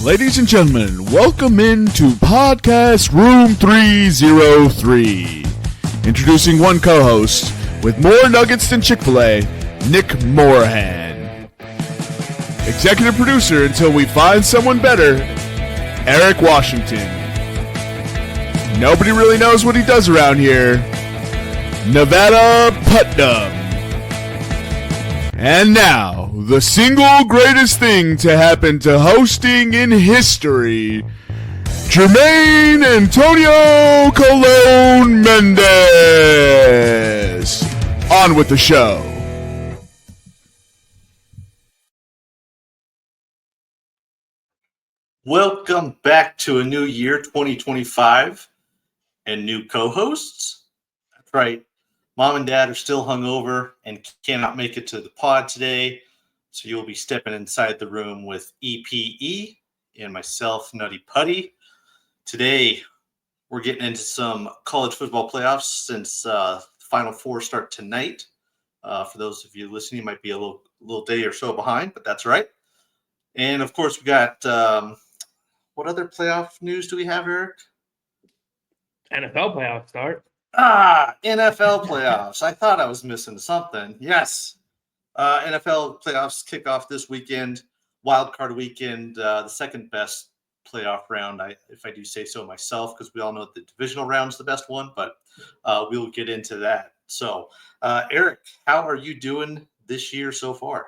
Ladies and gentlemen, welcome into podcast Room 303. Introducing one co-host with more nuggets than Chick-fil-A, Nick Morahan. Executive producer until we find someone better, Eric Washington. Nobody really knows what he does around here, Nevada Putnam. And now, the single greatest thing to happen to hosting in history, Jermaine Antonio Colon Mendez. On with the show. Welcome back to a new year, 2025, and new co-hosts. That's right. Mom and Dad are still hungover and cannot make it to the pod today, so you'll be stepping inside the room with EPE and myself, Nutty Putty. Today, we're getting into some college football playoffs since Final Four start tonight. For those of you listening, you might be a little day or so behind, but that's right. And, of course, we got what other playoff news do we have, Eric? NFL playoffs start. NFL playoffs. I thought I was missing something. Yes. NFL playoffs kick off this weekend, wild card weekend, the second best playoff round, if I do say so myself, because we all know the divisional round is the best one, but we'll get into that. So, Eric, how are you doing this year so far?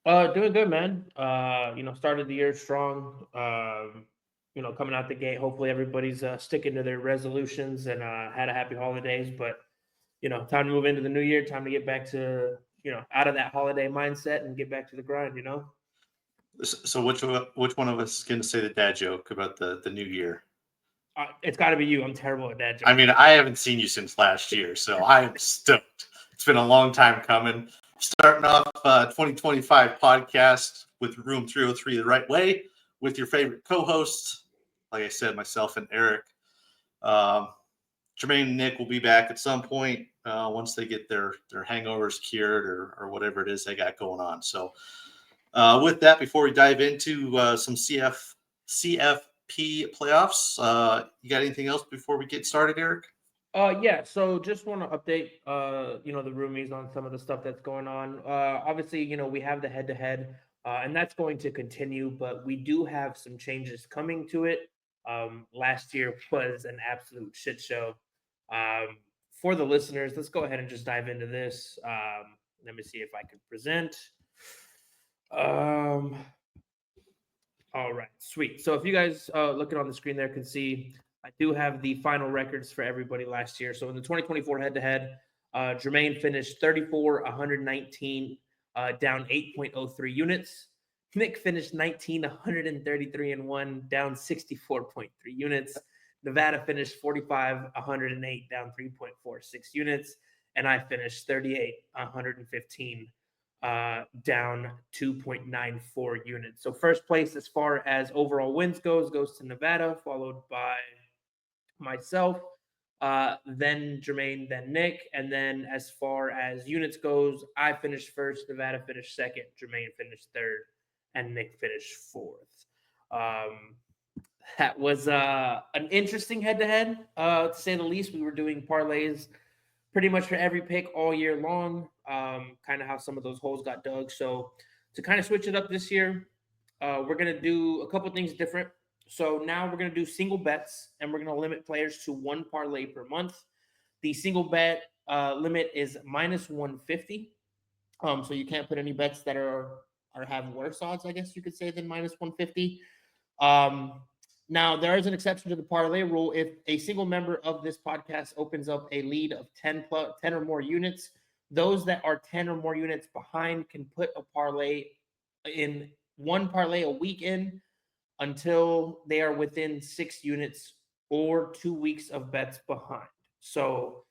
Doing good, man. Started the year strong. Coming out the gate, hopefully everybody's sticking to their resolutions and had a happy holidays. But, time to move into the new year, time to get back to, out of that holiday mindset and get back to the grind, So which one of us is going to say the dad joke about the new year? It's got to be you. I'm terrible at dad jokes. I mean, I haven't seen you since last year, so I am stoked. It's been a long time coming. Starting off 2025 podcast with Room 303 the right way with your favorite co-hosts. Like I said, myself and Eric. Jermaine and Nick will be back at some point once they get their hangovers cured or whatever it is they got going on. So with that, before we dive into some CFP playoffs, you got anything else before we get started, Eric? Yeah, so just want to update, the roomies on some of the stuff that's going on. Obviously, we have the head-to-head, and that's going to continue, but we do have some changes coming to it. Last year was an absolute shit show. For the listeners, let's go ahead and just dive into this. Let me see if I can present. All right, sweet. So if you guys looking on the screen there can see, I do have the final records for everybody last year. So in the 2024 head-to-head, Jermaine finished 34, 119, down 8.03 units. Nick finished 19, 133 and 1, down 64.3 units. Nevada finished 45, 108, down 3.46 units. And I finished 38, 115, down 2.94 units. So first place as far as overall wins goes to Nevada, followed by myself, then Jermaine, then Nick. And then as far as units goes, I finished first, Nevada finished second, Jermaine finished third, and Nick finished fourth. That was an interesting head-to-head, to say the least. We were doing parlays pretty much for every pick all year long, kind of how some of those holes got dug. So to kind of switch it up this year, we're going to do a couple things different. So now we're going to do single bets, and we're going to limit players to one parlay per month. The single bet limit is minus 150. So you can't put any bets that are have worse odds, I guess you could say, than minus 150. Now, there is an exception to the parlay rule. If a single member of this podcast opens up a lead of 10 or more units, those that are 10 or more units behind can put a parlay in one parlay a week in until they are within 6 units or 2 weeks of bets behind. So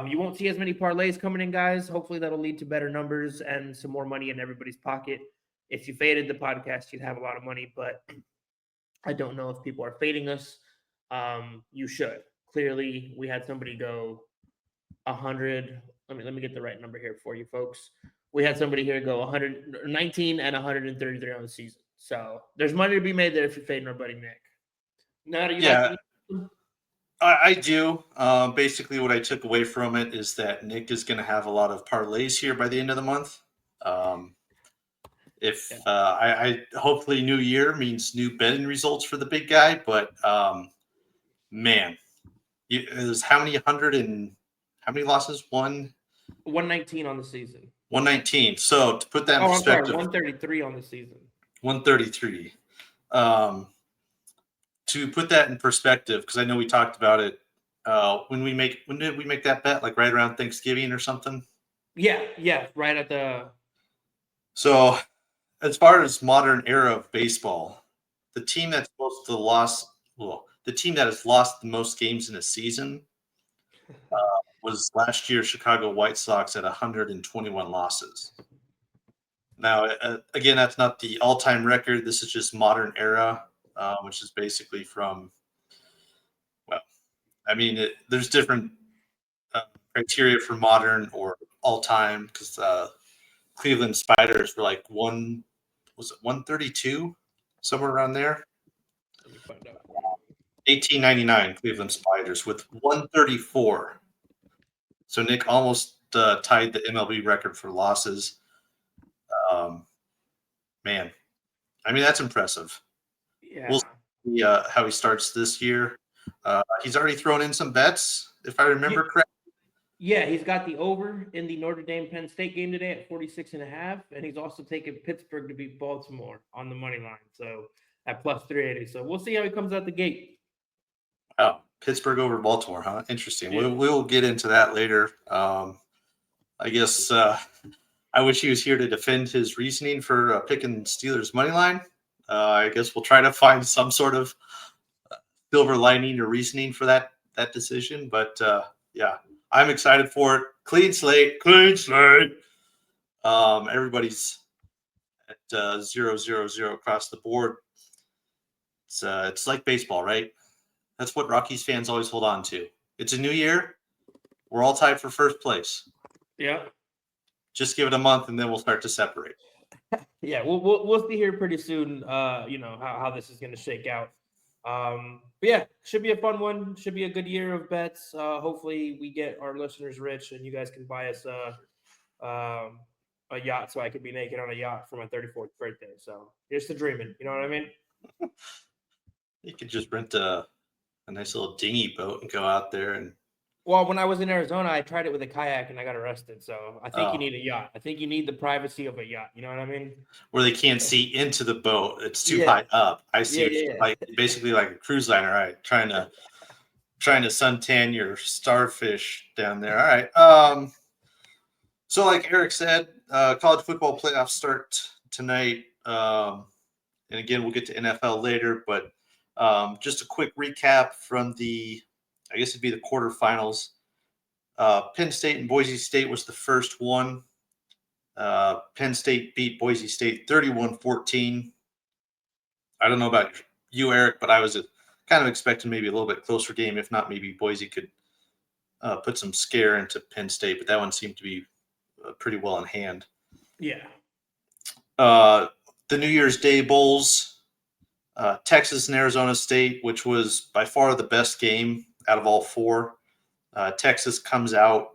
you won't see as many parlays coming in, guys. Hopefully that'll lead to better numbers and some more money in everybody's pocket. If you faded the podcast, you'd have a lot of money, but I don't know if people are fading us. You should. Clearly, we had somebody go 100. Let me get the right number here for you folks. We had somebody here go 119 and 133 on the season. So there's money to be made there if you're fading our buddy Nick. Now, do you Yeah, like? I do. Basically, what I took away from it is that Nick is going to have a lot of parlays here by the end of the month. Um, if Yeah. I hopefully new year means new betting results for the big guy, but man, it was how many losses? 119 on the season. 119. So to put that in Oh, I'm sorry, perspective, 133 on the season. 133. To put that in perspective, because I know we talked about it when did we make that bet? Like right around Thanksgiving or something. Yeah, right at the. So as far as modern era of baseball, the team that's supposed to lost, well, the team that has lost the most games in a season was last year Chicago White Sox at 121 losses. Now, again, that's not the all-time record. This is just modern era, which is basically from, well, I mean, there's different criteria for modern or all-time because Cleveland Spiders were like was it 132, somewhere around there? Let me find out. 1899 Cleveland Spiders with 134. So Nick almost tied the MLB record for losses. Um, man, I mean, that's impressive. Yeah. We'll see how he starts this year. He's already thrown in some bets, if I remember correctly. Yeah, he's got the over in the Notre Dame Penn State game today at 46.5, and he's also taken Pittsburgh to beat Baltimore on the money line. So at plus 380. So we'll see how he comes out the gate. Oh, Pittsburgh over Baltimore, huh? Interesting. Yeah. We'll get into that later. I guess I wish he was here to defend his reasoning for picking Steelers money line. I guess we'll try to find some sort of silver lining or reasoning for that decision. But yeah, I'm excited for it. Clean slate, clean slate. Everybody's at 0-0-0 across the board. It's like baseball, right? That's what Rockies fans always hold on to. It's a new year. We're all tied for first place. Yeah. Just give it a month, and then we'll start to separate. Yeah, we'll see here pretty soon. How this is going to shake out. But yeah, should be a fun one. Should be a good year of bets. Hopefully, we get our listeners rich, and you guys can buy us a yacht, so I could be naked on a yacht for my 34th birthday. So here's to dreaming. You know what I mean? You could just rent a nice little dinghy boat and go out there and. Well, when I was in Arizona, I tried it with a kayak and I got arrested. So I think you Oh. need a yacht. I think you need the privacy of a yacht. You know what I mean? Where they can't see into the boat. It's too Yeah. high up. I see. Yeah. Like basically like a cruise liner, right? Trying to suntan your starfish down there. All right. So like Eric said, college football playoffs start tonight. And again, we'll get to NFL later, but just a quick recap from I guess it'd be the quarterfinals. Penn State and Boise State was the first one. Penn State beat Boise State 31-14. I don't know about you, Eric, but I was kind of expecting maybe a little bit closer game. If not, maybe Boise could put some scare into Penn State, but that one seemed to be pretty well in hand. Yeah. The New Year's Day Bowls, Texas and Arizona State, which was by far the best game out of all four. Texas comes out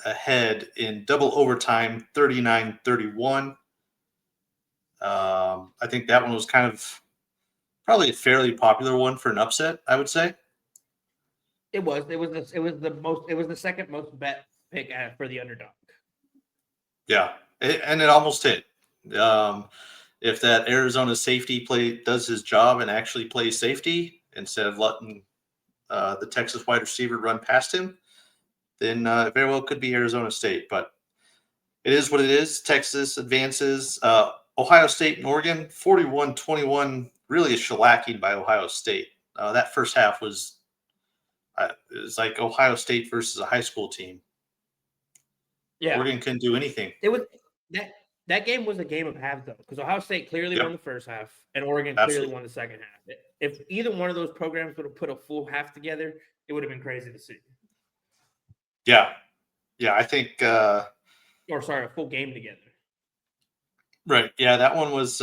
ahead in double overtime, 39-31. I think that one was kind of probably a fairly popular one for an upset, I would say. It was the second most bet pick for the underdog. Yeah, and it almost hit. If that Arizona safety does his job and actually plays safety instead of letting the Texas wide receiver run past him, then very well could be Arizona State. But it is what it is. Texas advances. Ohio State and Oregon, 41-21, really a shellacking by Ohio State. That first half was it was like Ohio State versus a high school team. Yeah. Oregon couldn't do anything. It was that game was a game of halves though, because Ohio State clearly won the first half and Oregon clearly won the second half. If either one of those programs would have put a full half together, it would have been crazy to see. Yeah, I think. A full game together. Right. Yeah, that one was.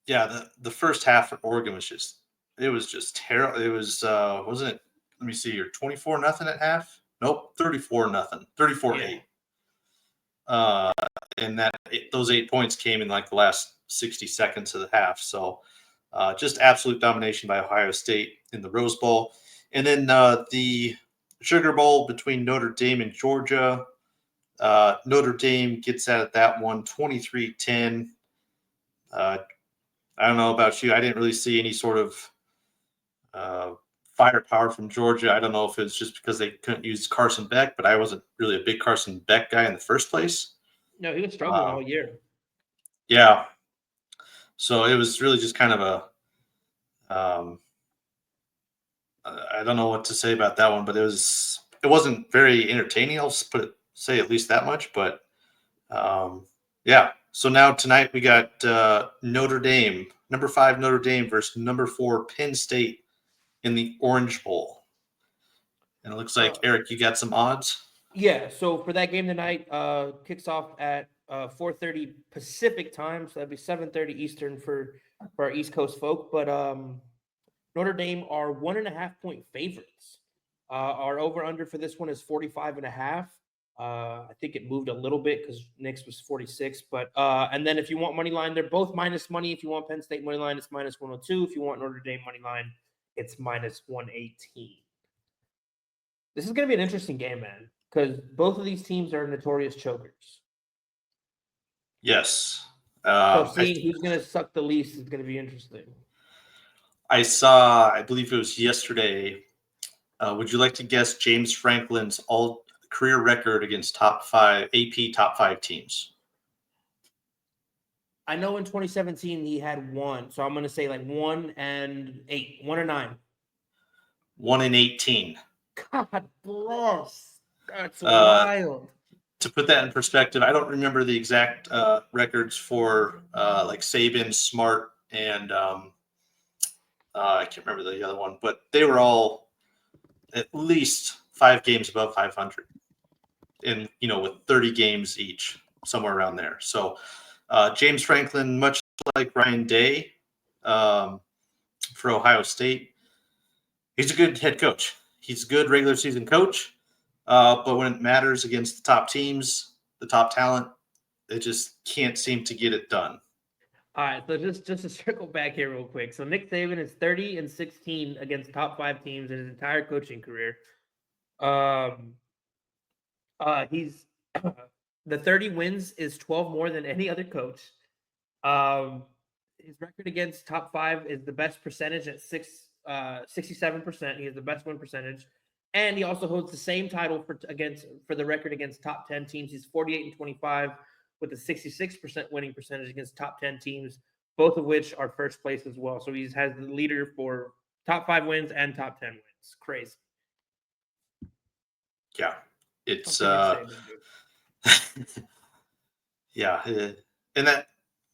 Yeah, the first half for Oregon was just terrible. It was wasn't it? Let me see here, 24-0 at half. Nope, 34-0, 34-8. Uh, and those 8 points came in like the last 60 seconds of the half. So just absolute domination by Ohio State in the Rose Bowl. And then the Sugar Bowl between Notre Dame and Georgia. Notre Dame gets out of that one 23-10. I don't know about you. I didn't really see any sort of firepower from Georgia. I don't know if it's just because they couldn't use Carson Beck, but I wasn't really a big Carson Beck guy in the first place. No, he was struggling all year. Yeah. So it was really just kind of I don't know what to say about that one, but it wasn't very entertaining. I'll say at least that much. But yeah. So now tonight we got Notre Dame, number 5 Notre Dame versus number 4 Penn State in the Orange Bowl. And it looks like, Eric, you got some odds? Yeah, so for that game tonight, kicks off at 4:30 Pacific time, so that'd be 7:30 Eastern for our East Coast folk. But Notre Dame are 1.5-point favorites. Our over/under for this one is 45.5. I think it moved a little bit because Nick's was 46. But and then if you want money line, they're both minus money. If you want Penn State money line, it's minus 102. If you want Notre Dame money line, it's minus 118. This is going to be an interesting game, man, because both of these teams are notorious chokers. Yes. So seeing who's going to suck the least is going to be interesting. I believe it was yesterday. Would you like to guess James Franklin's all-career record against AP top 5 teams? I know in 2017 he had 1, so I'm going to say like 1-8, 1-9. 1-18. God bless. That's wild. To put that in perspective, I don't remember the exact records for like Saban, Smart, and I can't remember the other one, but they were all at least 5 games above 500, and with 30 games each, somewhere around there. So James Franklin, much like Ryan Day for Ohio State, he's a good head coach. He's a good regular season coach. But when it matters against the top teams, the top talent, they just can't seem to get it done. All right, so just to circle back here real quick. So Nick Saban is 30-16 against top 5 teams in his entire coaching career. He's the 30 wins is 12 more than any other coach. His record against top 5 is the best percentage at 67%. He has the best win percentage. And he also holds the same title for the record against top 10 teams. He's 48-25 with a 66% winning percentage against top 10 teams, both of which are first place as well. So he has the leader for top 5 wins and top 10 wins. Crazy. Yeah, it's yeah, and that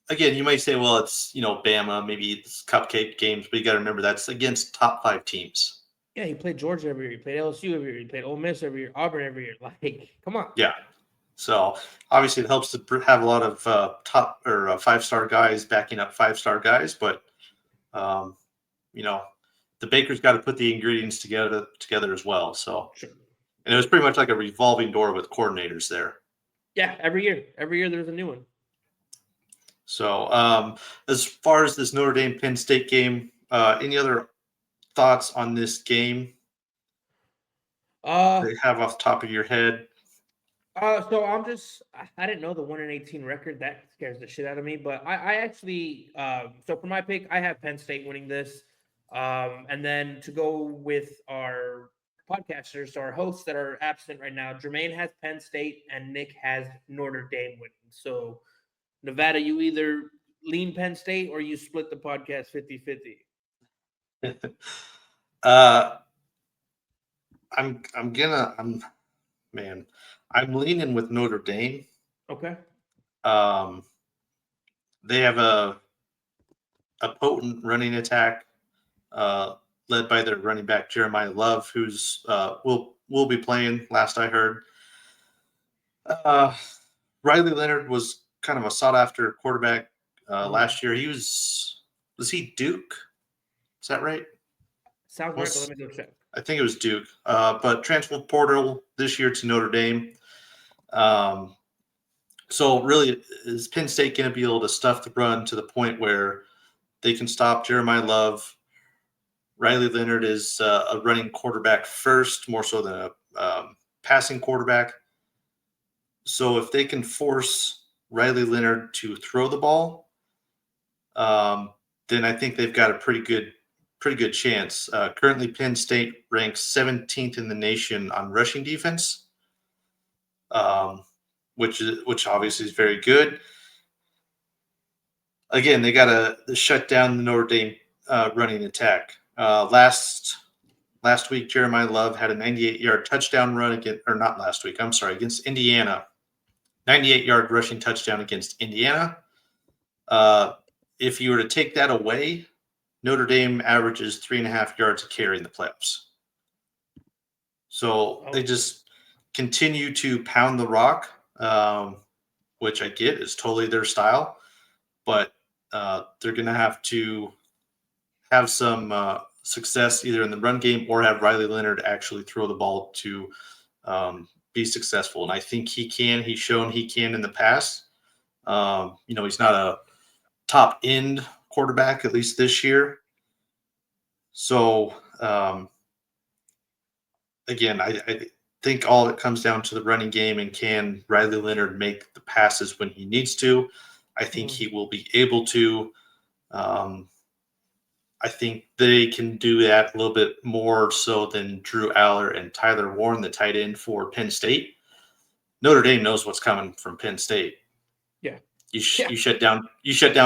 again, you might say, well, it's Bama, maybe it's cupcake games, but you got to remember that's against top 5 teams. Yeah, he played Georgia every year. He played LSU every year. He played Ole Miss every year. Auburn every year. Like, come on. Yeah. So obviously it helps to have a lot of top or 5-star guys backing up 5-star guys, but the baker's got to put the ingredients together as well. So, sure. And it was pretty much like a revolving door with coordinators there. Yeah, every year there's a new one. So as far as this Notre Dame Penn State game, any other thoughts on this game that you have off the top of your head? So I didn't know the 1-18 record. That scares the shit out of me. But I actually, so for my pick, I have Penn State winning this. And then to go with our podcasters, our hosts that are absent right now, Jermaine has Penn State and Nick has Notre Dame winning. So Nevada, you either lean Penn State or you split the podcast 50-50. I'm leaning with Notre Dame. Okay. They have a potent running attack led by their running back Jeremiah Love, who's will be playing. Last I heard, Riley Leonard was kind of a sought after quarterback last year. He was Was he Duke? Is that right? Sounds right, but let me go check. I think it was Duke. But transfer portal this year to Notre Dame. So really, is Penn State going to be able to stuff the run to the point where they can stop Jeremiah Love? Riley Leonard is a running quarterback first, more so than a passing quarterback. So if they can force Riley Leonard to throw the ball, then I think they've got a pretty good chance. Currently, Penn State ranks 17th in the nation on rushing defense, which obviously is very good. Again, they got to shut down the Notre Dame running attack. Last week, Jeremiah Love had a 98-yard touchdown run against Indiana. 98-yard rushing touchdown against Indiana. If you were to take that away, Notre Dame averages 3.5 yards a carry in the playoffs. So they just continue to pound the rock, which I get is totally their style, but they're going to have to have some success either in the run game or have Riley Leonard actually throw the ball to be successful. And I think he can. He's shown he can in the past. He's not a top end quarterback, at least this year. So, again, I think all of it comes down to the running game, and can Riley Leonard make the passes when he needs to? I think he will be able to. I think they can do that a little bit more so than Drew Aller and Tyler Warren, the tight end for Penn State. Notre Dame knows what's coming from Penn State. Yeah. You shut down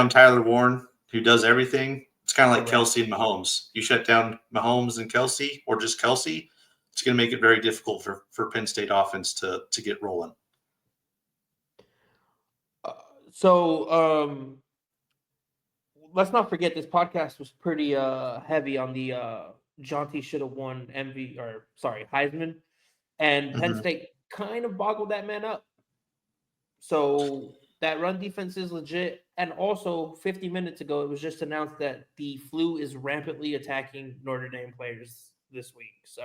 Tyler Warren, who does everything. It's kind of like Kelsey and Mahomes. You shut down Mahomes and Kelsey, or just Kelsey, it's going to make it very difficult for Penn State offense to get rolling. So let's not forget this podcast was pretty heavy on the Jonty should have won Heisman, and Penn State kind of boggled that man up. So that run defense is legit. And also 50 minutes ago, it was just announced that the flu is rampantly attacking Notre Dame players this week. So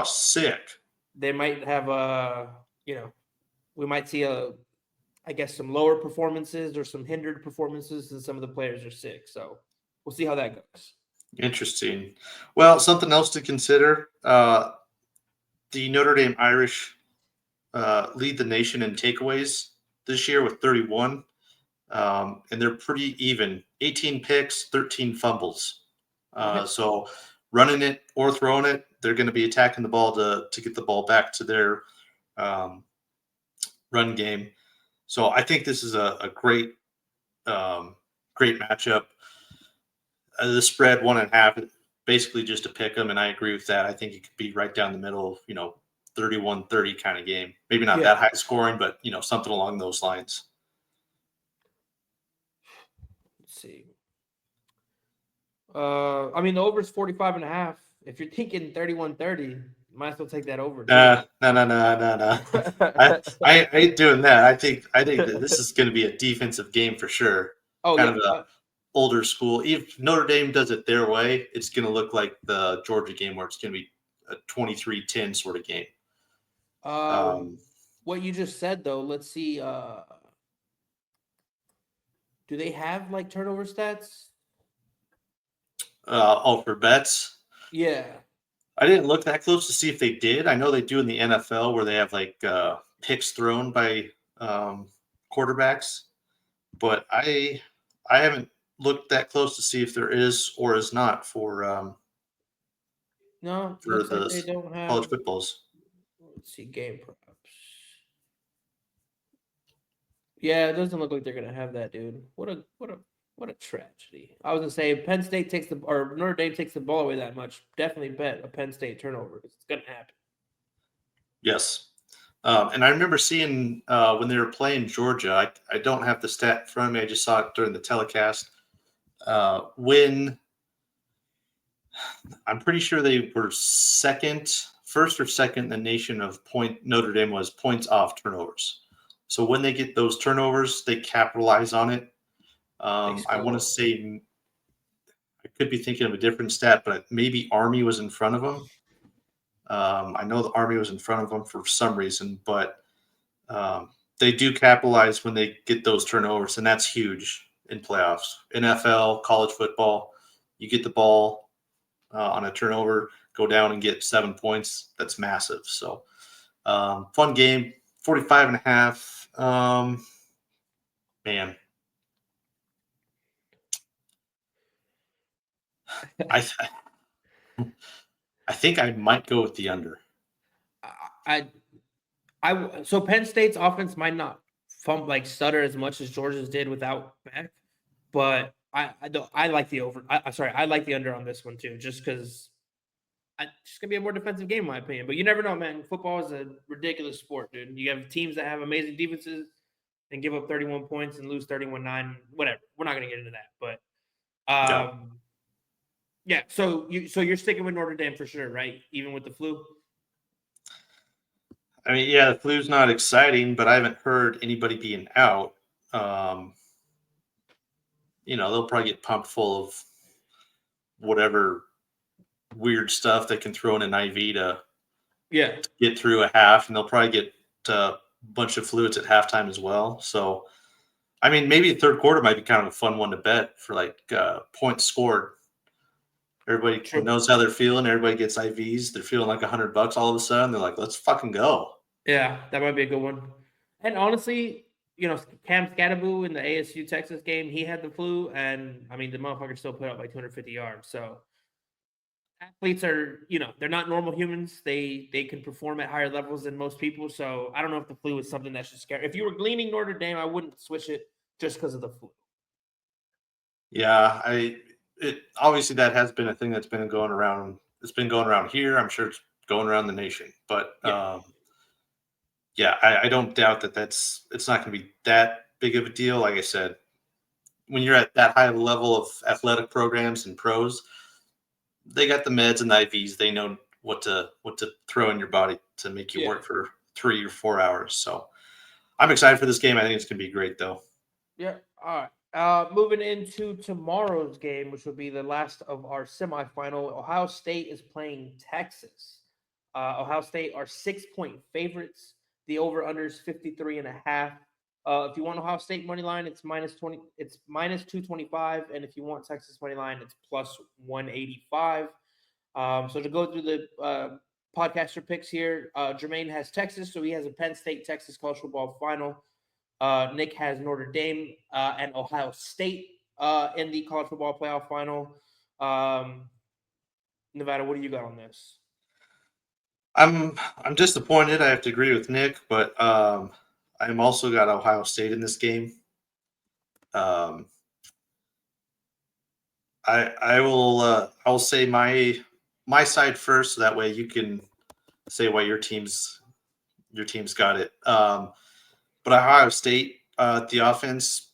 sick. They might have we might see some lower performances or some hindered performances, and some of the players are sick. So we'll see how that goes. Interesting. Well, something else to consider. The Notre Dame Irish lead the nation in takeaways this year with 31. And they're pretty even. 18 picks, 13 fumbles. So running it or throwing it, they're going to be attacking the ball to get the ball back to their run game. So I think this is a great matchup. The spread 1.5, basically just to pick them, and I agree with that. I think it could be right down the middle, 31-30 kind of game. Maybe not that high scoring, but something along those lines. Let's see. The over is 45.5. If you're thinking 31-30, might as well take that over. No. I ain't doing that. I think that this is going to be a defensive game for sure. Kind of a older school. If Notre Dame does it their way, it's going to look like the Georgia game, where it's going to be a 23-10 sort of game. What you just said, though, let's see. Do they have turnover stats? For bets? Yeah. I didn't look that close to see if they did. I know they do in the NFL, where they have picks thrown by quarterbacks, but I haven't looked that close to see if there is or is not for looks like they don't have college footballs. Let's see, game props. Yeah, it doesn't look like they're gonna have that, dude. What a tragedy. I was gonna say Notre Dame takes the ball away that much. Definitely bet a Penn State turnover. It's gonna happen. Yes. And I remember seeing when they were playing Georgia, I don't have the stat in front of me. I just saw it during the telecast. When I'm pretty sure they were first or second in the nation of Notre Dame was points off turnovers. So when they get those turnovers, they capitalize on it. I want to say could be thinking of a different stat, but maybe Army was in front of them. I know the Army was in front of them for some reason, but they do capitalize when they get those turnovers, and that's huge in playoffs. NFL, college football, you get the ball on a turnover, go down and get 7 points. That's massive. So fun game, 45.5. Man, I think I might go with the under. So Penn State's offense might not stutter as much as Georgia's did without Beck, but I like the over. I like the under on this one too, just because it's gonna be a more defensive game, in my opinion. But you never know, man. Football is a ridiculous sport, dude. You have teams that have amazing defenses and give up 31 points and lose 31-9. Whatever. We're not gonna get into that, but yeah. So you're sticking with Notre Dame for sure, right? Even with the flu. I mean, yeah, the flu's not exciting, but I haven't heard anybody being out. They'll probably get pumped full of whatever weird stuff they can throw in an IV to get through a half, and they'll probably get a bunch of fluids at halftime as well. So, I mean, maybe the third quarter might be kind of a fun one to bet for points scored. Everybody knows how they're feeling. Everybody gets IVs. They're feeling like $100 all of a sudden. They're like, let's fucking go. Yeah, that might be a good one. And honestly, Cam Scatteraboo in the ASU Texas game, he had the flu, and I mean, the motherfucker still put up like 250 yards. So athletes are, they're not normal humans. They can perform at higher levels than most people. So I don't know if the flu is something that should scare. If you were gleaning Notre Dame, I wouldn't switch it just because of the flu. Yeah, obviously that has been a thing that's been going around. It's been going around here. I'm sure it's going around the nation. But I don't doubt that it's not going to be that big of a deal. Like I said, when you're at that high level of athletic programs and pros, they got the meds and the IVs. They know what to throw in your body to make you work for 3 or 4 hours. So I'm excited for this game. I think it's going to be great, though. Yeah. All right. Moving into tomorrow's game, which will be the last of our semifinal. Ohio State is playing Texas. Ohio State are 6-point favorites. The over/under is 53.5. If you want Ohio State money line, it's -20. It's -225, and if you want Texas money line, it's +185. So to go through the podcaster picks here, Jermaine has Texas, so he has a Penn State Texas college football final. Nick has Notre Dame and Ohio State in the college football playoff final. Nevada, what do you got on this? I'm disappointed. I have to agree with Nick, but I'm also got Ohio State in this game. I will say my side first, so that way you can say why your team's got it. But Ohio State, the offense,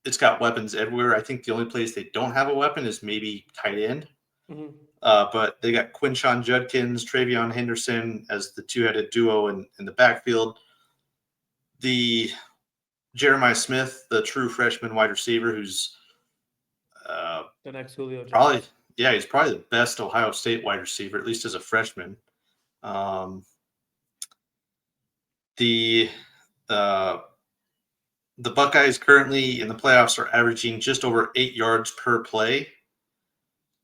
it's got weapons everywhere. I think the only place they don't have a weapon is maybe tight end. Mm-hmm. But they got Quinshon Judkins, Travion Henderson as the two-headed duo in the backfield. The Jeremiah Smith, the true freshman wide receiver, who's the next Julio Jones. Probably, yeah, he's probably the best Ohio State wide receiver, at least as a freshman. The Buckeyes currently in the playoffs are averaging just over 8 yards per play.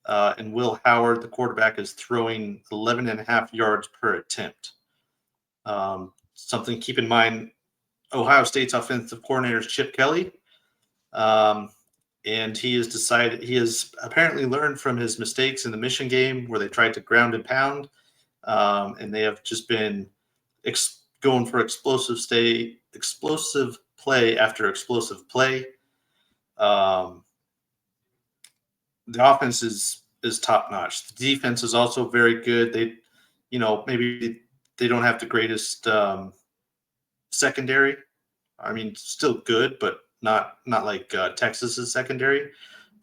And Will Howard, the quarterback, is throwing 11.5 yards per attempt. Something to keep in mind, Ohio State's offensive coordinator is Chip Kelly. And he has apparently learned from his mistakes in the Michigan game where they tried to ground and pound. And they have just been going for explosive play after explosive play. The offense is top notch. The defense is also very good. They, maybe they don't have the greatest secondary. I mean, still good, but not like Texas's secondary.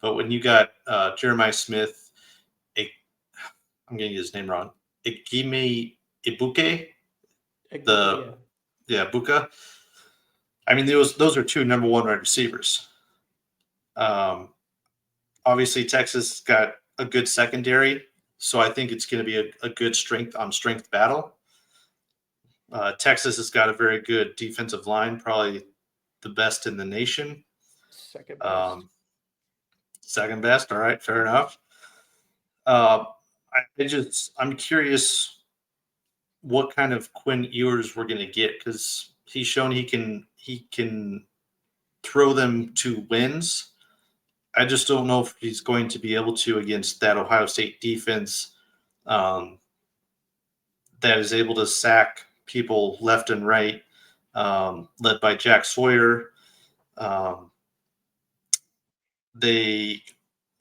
But when you got Jeremiah Smith, I'm going to get his name wrong, Igime Ibuke, Buka. I mean, those are two number one wide receivers. Obviously, Texas got a good secondary, so I think it's going to be a good strength on strength battle. Texas has got a very good defensive line, probably the best in the nation. Second best. Second best. All right, fair enough. Uh, I'm curious what kind of Quinn Ewers we're going to get, because he's shown he can throw them to wins. I just don't know if he's going to be able to against that Ohio State defense that is able to sack people left and right, led by Jack Sawyer.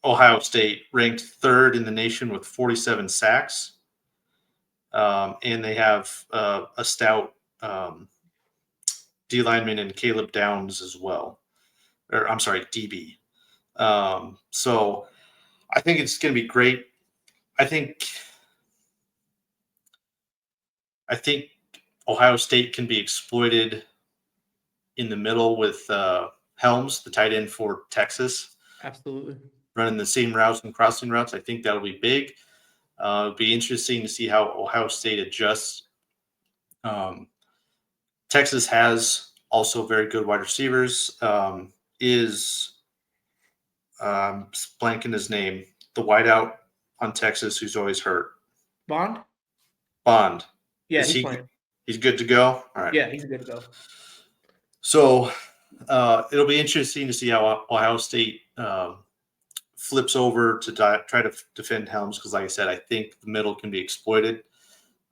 Ohio State ranked third in the nation with 47 sacks, and they have a stout D lineman in Caleb Downs as well, or I'm sorry, DB. So I think it's going to be great. I think Ohio State can be exploited in the middle with Helms, the tight end for Texas. Absolutely. Running the same routes and crossing routes. I think that'll be big. It'll be interesting to see how Ohio State adjusts. Texas has also very good wide receivers. Blanking his name, the wideout on Texas who's always hurt. Bond? Yeah, Is he's playing. He's good to go? All right. Yeah, he's good to go. So it'll be interesting to see how Ohio State flips over to try to defend Helms, because, like I said, I think the middle can be exploited.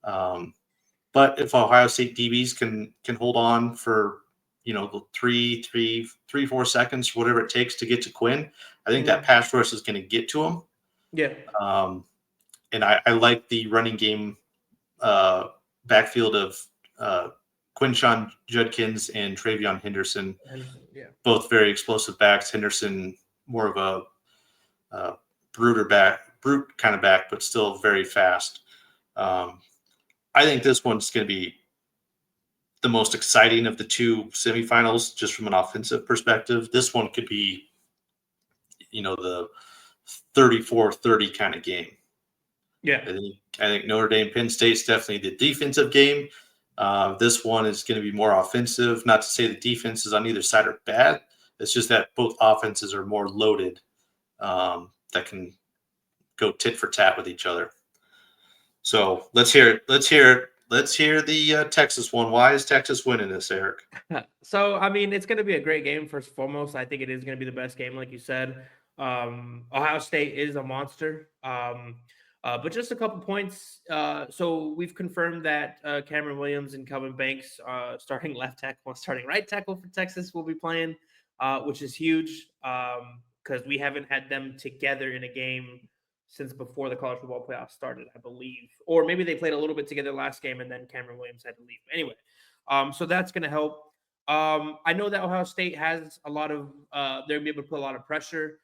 But if Ohio State DBs can hold on for the 4 seconds, whatever it takes to get to Quinn, I think that pass rush is going to get to him. Yeah. And I like the running game backfield of Quinshon Judkins and Travion Henderson. Yeah. Both very explosive backs. Henderson more of a brute kind of back, but still very fast. I think this one's going to be the most exciting of the two semifinals, just from an offensive perspective. This one could be, the 34-30 kind of game. Yeah. I think Notre Dame, Penn State's definitely the defensive game. This one is going to be more offensive. Not to say the defenses on either side are bad. It's just that both offenses are more loaded, that can go tit for tat with each other. So let's hear it. Let's hear the Texas one. Why is Texas winning this, Eric? So, I mean, it's going to be a great game, first and foremost. I think it is going to be the best game, like you said. Ohio State is a monster. But just a couple points. So we've confirmed that Cameron Williams and Kelvin Banks, starting left tackle, starting right tackle for Texas, will be playing, which is huge, because we haven't had them together in a game since before the college football playoffs started, I believe. Or maybe they played a little bit together last game and then Cameron Williams had to leave. Anyway, so that's going to help. I know that Ohio State has a lot of they're going to be able to put a lot of pressure.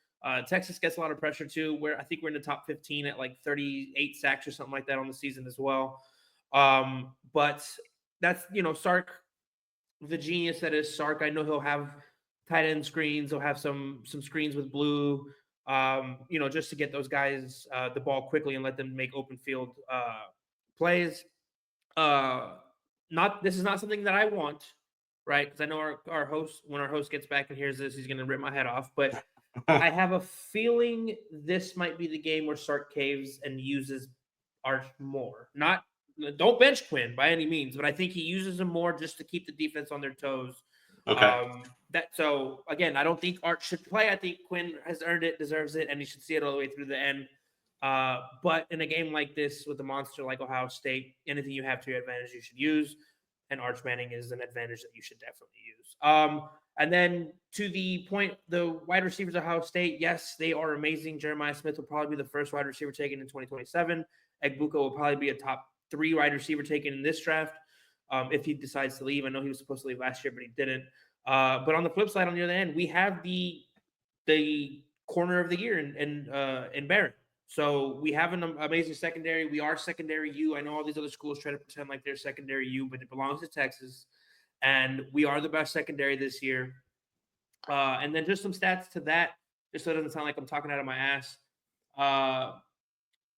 Texas gets a lot of pressure too, where I think we're in the top 15 at like 38 sacks or something like that on the season as well. But that's, Sark, the genius that is Sark. I know he'll have tight end screens. He'll have some screens with blue, just to get those guys the ball quickly and let them make open field plays. This is not something that I want, right? Because I know our host, when our host gets back and hears this, he's going to rip my head off. But I have a feeling this might be the game where Sark caves and uses Arch more. Don't bench Quinn by any means, but I think he uses him more just to keep the defense on their toes. Okay. So again, I don't think Arch should play. I think Quinn has earned it, deserves it, and he should see it all the way through the end. But in a game like this with a monster like Ohio State, anything you have to your advantage, you should use. And Arch Manning is an advantage that you should definitely use. And then to the point, the wide receivers of Ohio State, yes, they are amazing. Jeremiah Smith will probably be the first wide receiver taken in 2027. Egbuka will probably be a top 3 wide receiver taken in this draft if he decides to leave. I know he was supposed to leave last year, but he didn't. But on the flip side, on the other end, we have the corner of the year in Barron. So we have an amazing secondary. We are secondary U. I know all these other schools try to pretend like they're secondary U, but it belongs to Texas. And we are the best secondary this year. And then just some stats to that. just so it doesn't sound like I'm talking out of my ass.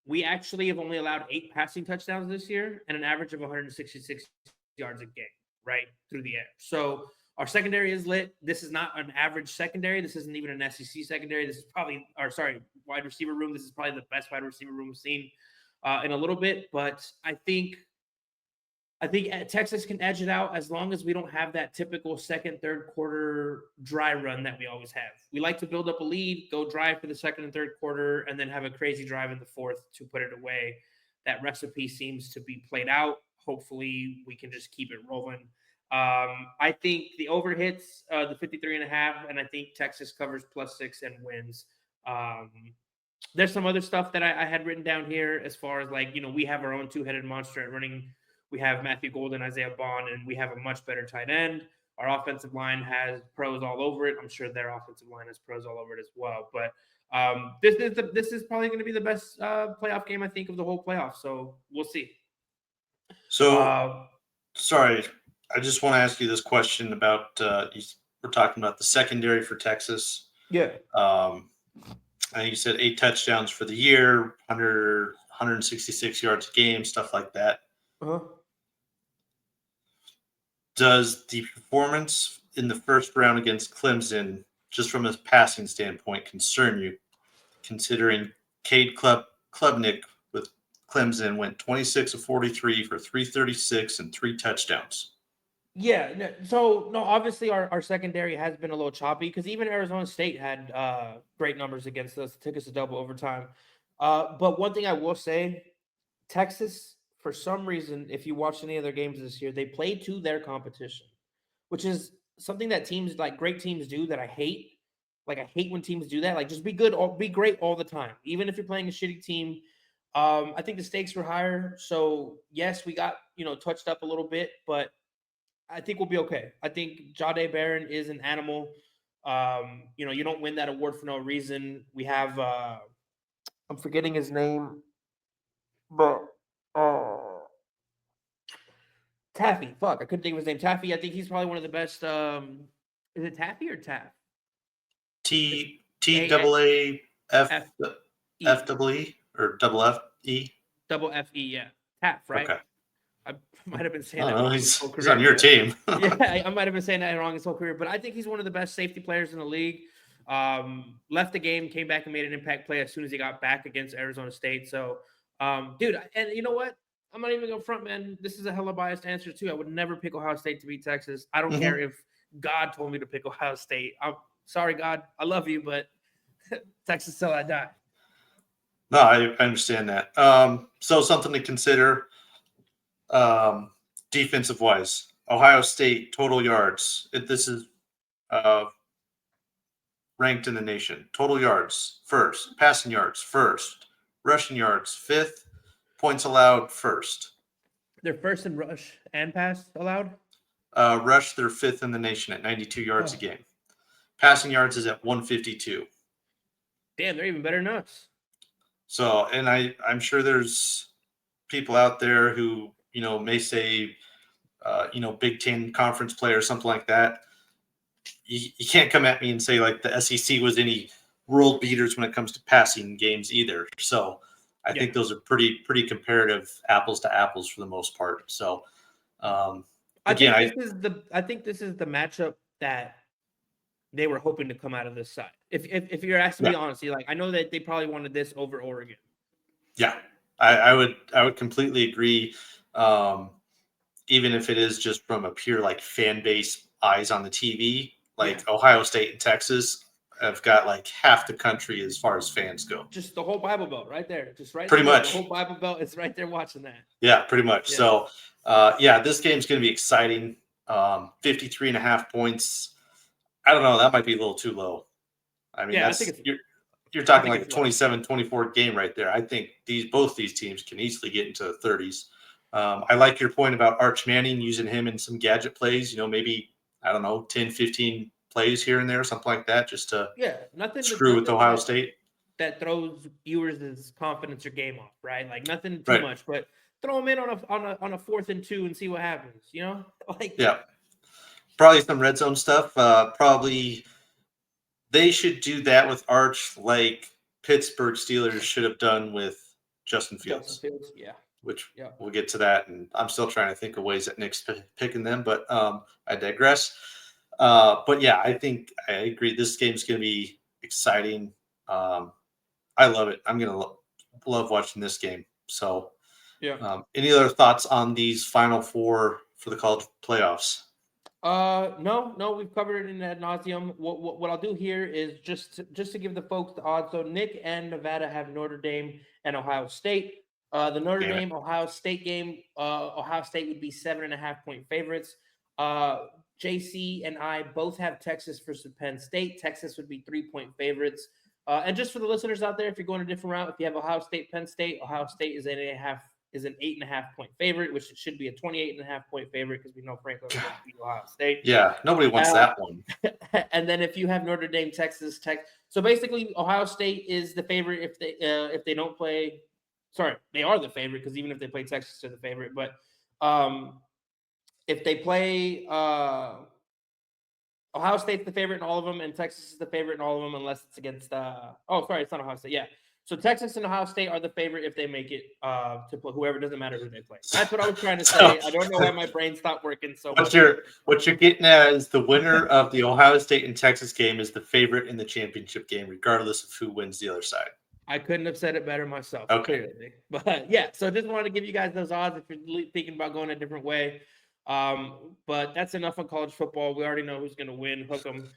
We actually have only allowed 8 passing touchdowns this year and an average of 166 yards a game, right, through the air. So our secondary is lit. This is not an average secondary. This isn't even an SEC secondary. This is probably, wide receiver room. This is probably the best wide receiver room we've seen in a little bit. But I think Texas can edge it out as long as we don't have that typical second, third quarter dry run that we always have. We like to build up a lead, go drive for the second and third quarter, and then have a crazy drive in the fourth to put it away. That recipe seems to be played out. Hopefully, we can just keep it rolling. I think the over hits the 53.5, and I think Texas covers +6 and wins. There's some other stuff that I had written down here as far as we have our own two-headed monster at running. We have Matthew Golden, Isaiah Bond, and we have a much better tight end. Our offensive line has pros all over it. I'm sure their offensive line has pros all over it as well. But this is probably going to be the best playoff game, I think, of the whole playoff. So we'll see. So, sorry, I just want to ask you this question about we're talking about the secondary for Texas. Yeah. I think you said 8 touchdowns for the year, 166 yards a game, stuff like that. Uh-huh. Does the performance in the first round against Clemson, just from a passing standpoint, concern you, considering Cade Klubnik with Clemson went 26 of 43 for 336 and 3 touchdowns? Yeah. So, obviously our secondary has been a little choppy because even Arizona State had great numbers against us. It took us to double overtime. But one thing I will say, Texas, for some reason, if you watch any of their games this year, they play to their competition, which is something that teams great teams do that I hate. I hate when teams do that. Just be good, be great all the time, even if you're playing a shitty team. I think the stakes were higher. So yes, we got, touched up a little bit, but I think we'll be okay. I think Jahdae Barron is an animal. You don't win that award for no reason. We have I'm forgetting his name, but Taffy. Fuck, I couldn't think of his name. Taffy. I think he's probably one of the best. Is it Taffy or Taff? T-double-A-F-E or double F-E? Double F-E, yeah. Taff, right? Okay. I might have been saying that wrong. He's on your team. Yeah, I might have been saying that wrong his whole career, but I think he's one of the best safety players in the league. Left the game, came back and made an impact play as soon as he got back against Arizona State. So, dude, and you know what? I'm not even going front, man. This is a hella biased answer, too. I would never pick Ohio State to beat Texas. I don't care if God told me to pick Ohio State. I'm sorry, God. I love you, but Texas till I die. No, I understand that. So something to consider defensive-wise. Ohio State total yards. This is ranked in the nation. Total yards, first. Passing yards, first. Rushing yards, fifth. Points allowed, first. They're first in rush and pass allowed? Rush, they're fifth in the nation at 92 yards a game. Passing yards is at 152. Damn, they're even better than us. So, and I'm sure there's people out there who, may say, Big Ten conference play or something like that. You can't come at me and say the SEC was any world beaters when it comes to passing games either. So I think those are pretty comparative apples to apples for the most part. So I think this is the matchup that they were hoping to come out of this side. If you're asking me honestly, I know that they probably wanted this over Oregon. Yeah, I would completely agree. Even if it is just from a pure fan base eyes on the TV, Ohio State and Texas have got half the country as far as fans go. Just the whole Bible Belt right there. Just right pretty there. much. The whole Bible Belt is right there watching that. Yeah, pretty much. Yeah. So, this game's going to be exciting. 53.5 points. I don't know. That might be a little too low. I mean, you're talking a 27-24 game right there. I think both these teams can easily get into the 30s. I like your point about Arch Manning, using him in some gadget plays, maybe, 10, 15 plays here and there, something like that, just to screw with Ohio State. That throws viewers' confidence or game off, right? Nothing too much, but throw them in on a 4th and 2 and see what happens, Yeah. Probably some red zone stuff. Probably they should do that with Arch like Pittsburgh Steelers should have done with Justin Fields. Yeah. Which Yeah. we'll get to that. And I'm still trying to think of ways that Nick's picking them, but I digress. But yeah, I think I agree. This game's going to be exciting. I love it. I'm going to love watching this game. So, any other thoughts on these final four for the college playoffs? No, we've covered it in ad nauseum. What I'll do here is just to give the folks the odds. So Nick and Nevada have Notre Dame and Ohio State. The Notre Dame Ohio State game, Ohio State would be 7.5-point favorites. JC and I both have Texas versus Penn State. Texas would be 3-point favorites. And just for the listeners out there, if you're going a different route, if you have Ohio State, Penn State, Ohio State is an 8.5-point favorite, which should be a 28.5-point favorite because we know Franklin will beat Ohio State. Yeah, nobody wants that one. And then if you have Notre Dame, Texas Tech, so basically Ohio State is the favorite if they don't play. Sorry, they are the favorite because even if they play Texas, they're the favorite. But if they play Ohio State's the favorite in all of them, and Texas is the favorite in all of them, unless it's against. It's not Ohio State. Yeah, so Texas and Ohio State are the favorite if they make it to play whoever. Doesn't matter who they play. That's what I was trying to say. I don't know why my brain stopped working. So what you're getting at is the winner of the Ohio State and Texas game is the favorite in the championship game, regardless of who wins the other side. I couldn't have said it better myself. Okay. Clearly. But yeah, so just wanted to give you guys those odds if you're thinking about going a different way. But that's enough on college football. We already know who's going to win. Hook 'em.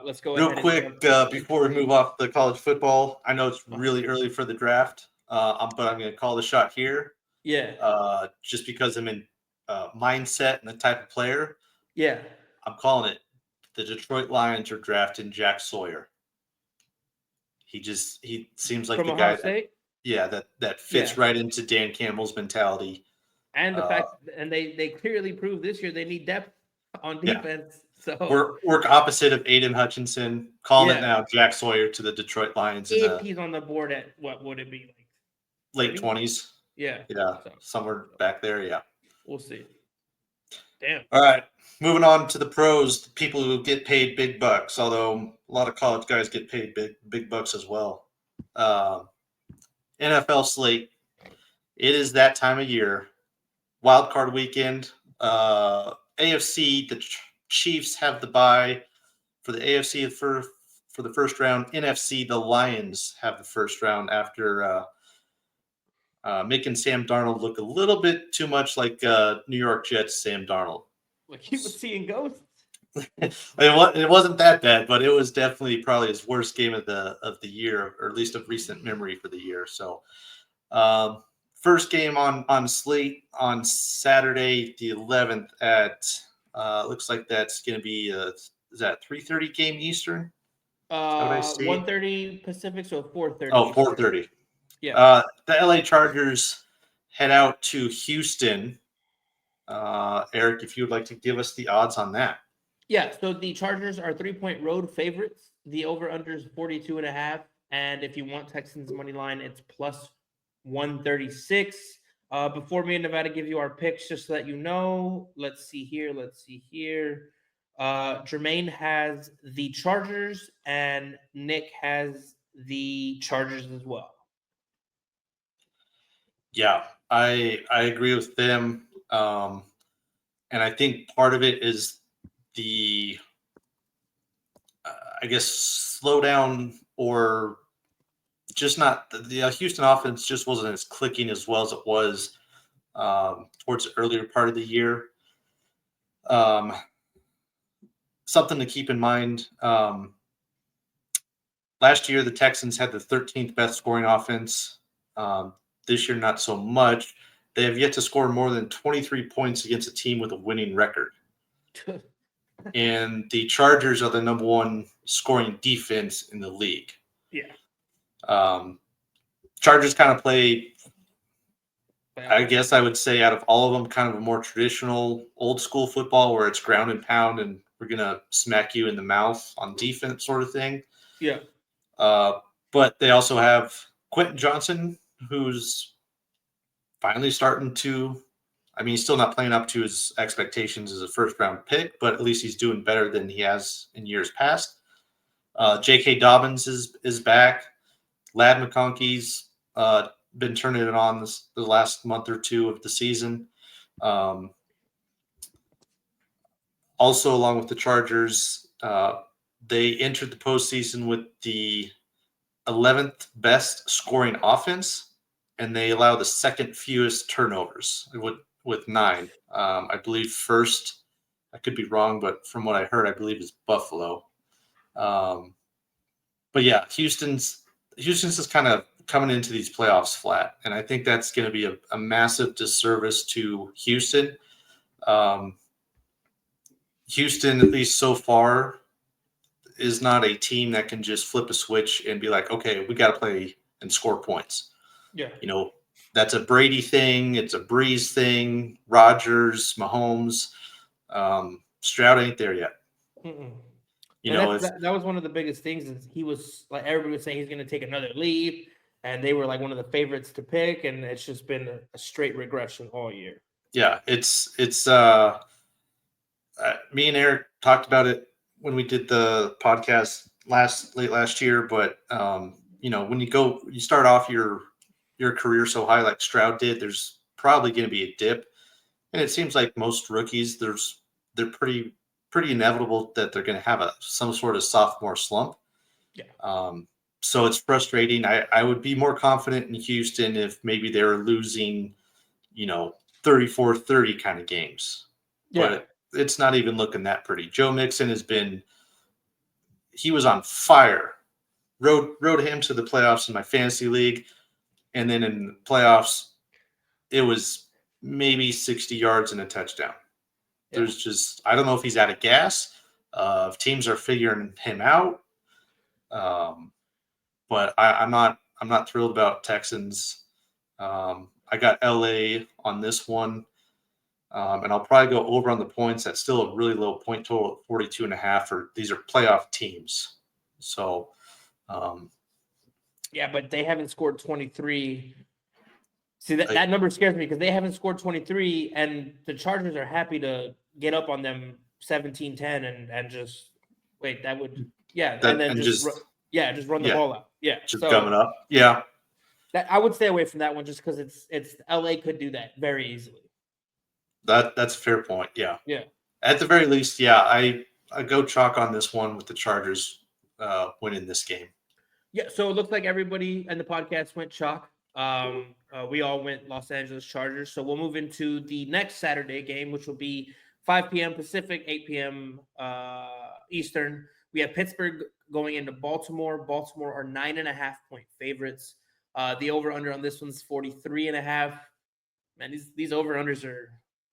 Let's go real quick before we move off the college football. I know it's really early for the draft, but I'm going to call the shot here. Yeah. Just because I'm in mindset and the type of player. Yeah. I'm calling it. The Detroit Lions are drafting Jack Sawyer. He seems like From the Ohio guy State? that fits right into Dan Campbell's mentality. And the fact, and they clearly proved this year they need depth on defense. So work opposite of Aiden Hutchinson. Calling it now, Jack Sawyer to the Detroit Lions. If he's on the board at what would it be like? Late 20s. Yeah. Somewhere back there. Yeah. We'll see. Damn. All right. Moving on to the pros, the people who get paid big bucks, although a lot of college guys get paid big bucks as well. NFL slate. It is that time of year. Wild card weekend. AFC, the Chiefs have the bye for the AFC for the first round. NFC, the Lions have the first round after making Sam Darnold look a little bit too much like New York Jets Sam Darnold. Like he was seeing ghosts. It wasn't that bad, but it was definitely probably his worst game of the year, or at least of recent memory for the year. So, first game on slate on Saturday the 11th at looks like that's going to be is that 3:30 game Eastern? 1:30 Pacific, so 4:30. Oh, 4:30. Yeah. The LA Chargers head out to Houston. Eric, if you would like to give us the odds on that. Yeah, so the Chargers are 3-point road favorites. The over-under is 42.5. And if you want Texans money line, it's plus 136. Before me and Nevada give you our picks, just so that you know, let's see here. Jermaine has the Chargers, and Nick has the Chargers as well. Yeah, I agree with them. And I think part of it is the, I guess, slowdown or just not the Houston offense just wasn't as clicking as well as it was towards the earlier part of the year. Something to keep in mind. Last year, the Texans had the 13th best scoring offense. This year, not so much. They have yet to score more than 23 points against a team with a winning record. And the Chargers are the number one scoring defense in the league. Yeah. Chargers kind of play, I guess I would say, out of all of them, kind of a more traditional old school football where it's ground and pound and we're going to smack you in the mouth on defense sort of thing. Yeah. But they also have Quentin Johnson, who's finally starting to, he's still not playing up to his expectations as a first-round pick, but at least he's doing better than he has in years past. J.K. Dobbins is back. Lad McConkey's been turning it on the last month or two of the season. Also, along with the Chargers, they entered the postseason with the 11th best scoring offense, and they allow the second fewest turnovers with 9. I believe first, I could be wrong, but from what I heard, I believe is Buffalo. But yeah, Houston's just kind of coming into these playoffs flat, and I think that's going to be a massive disservice to Houston. Houston, at least so far, is not a team that can just flip a switch and be like, okay, we got to play and score points. Yeah. That's a Brady thing. It's a Breeze thing. Rodgers, Mahomes, Stroud ain't there yet. Mm-mm. That was one of the biggest things. Is he was like everybody was saying he's going to take another leap, and they were like one of the favorites to pick, and it's just been a straight regression all year. Yeah, it's me and Eric talked about it when we did the podcast late last year, but when you start off your career so high like Stroud did, there's probably going to be a dip, and it seems like most rookies they're pretty inevitable that they're going to have some sort of sophomore slump. Yeah. So it's frustrating. I would be more confident in Houston if maybe they were losing, 34-30 kind of games. Yeah. But it's not even looking that pretty. Joe Mixon he was on fire. Rode him to the playoffs in my fantasy league. And then in the playoffs, it was maybe 60 yards and a touchdown. Yeah. There's just, I don't know if he's out of gas. If teams are figuring him out. But I'm not thrilled about Texans. I got LA on this one. And I'll probably go over on the points. That's still a really low point total at 42.5. These are playoff teams. So, yeah, but they haven't scored 23. See, that number scares me because they haven't scored 23, and the Chargers are happy to get up on them 17-10 and just wait. That would and then just run the ball out. Yeah, just coming up. Yeah, I would stay away from that one just because it's LA could do that very easily. That's a fair point. Yeah. Yeah. At the very least, yeah, I go chalk on this one with the Chargers winning this game. Yeah. So it looks like everybody in the podcast went chalk. We all went Los Angeles Chargers. So we'll move into the next Saturday game, which will be 5 p.m. Pacific, 8 p.m. Eastern. We have Pittsburgh going into Baltimore. Baltimore are 9.5-point favorites. The over/under on this one's 43.5. Man, these over/unders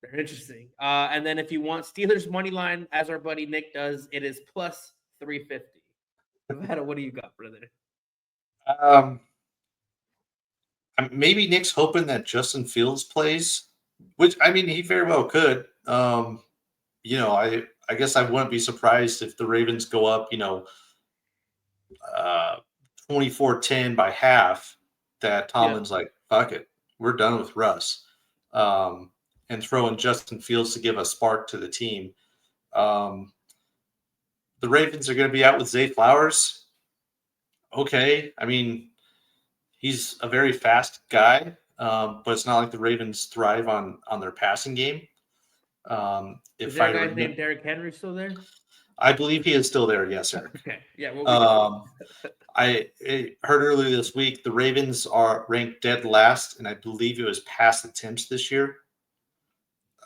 they're interesting. And then if you want Steelers money line, as our buddy Nick does, it is plus 350. Nevada, what do you got, brother? Maybe Nick's hoping that Justin Fields plays, which I mean he very well could. I guess I wouldn't be surprised if the Ravens go up, 24-10 by half. That Tomlin's like, fuck it, we're done with Russ. And throw in Justin Fields to give a spark to the team. The Ravens are going to be out with Zay Flowers. Okay. I mean, he's a very fast guy, but it's not like the Ravens thrive on their passing game. Is there a guy named Derrick Henry still there? I believe he is still there, yes, sir. Okay. Yeah. I heard earlier this week the Ravens are ranked dead last, and I believe it was pass attempts this year.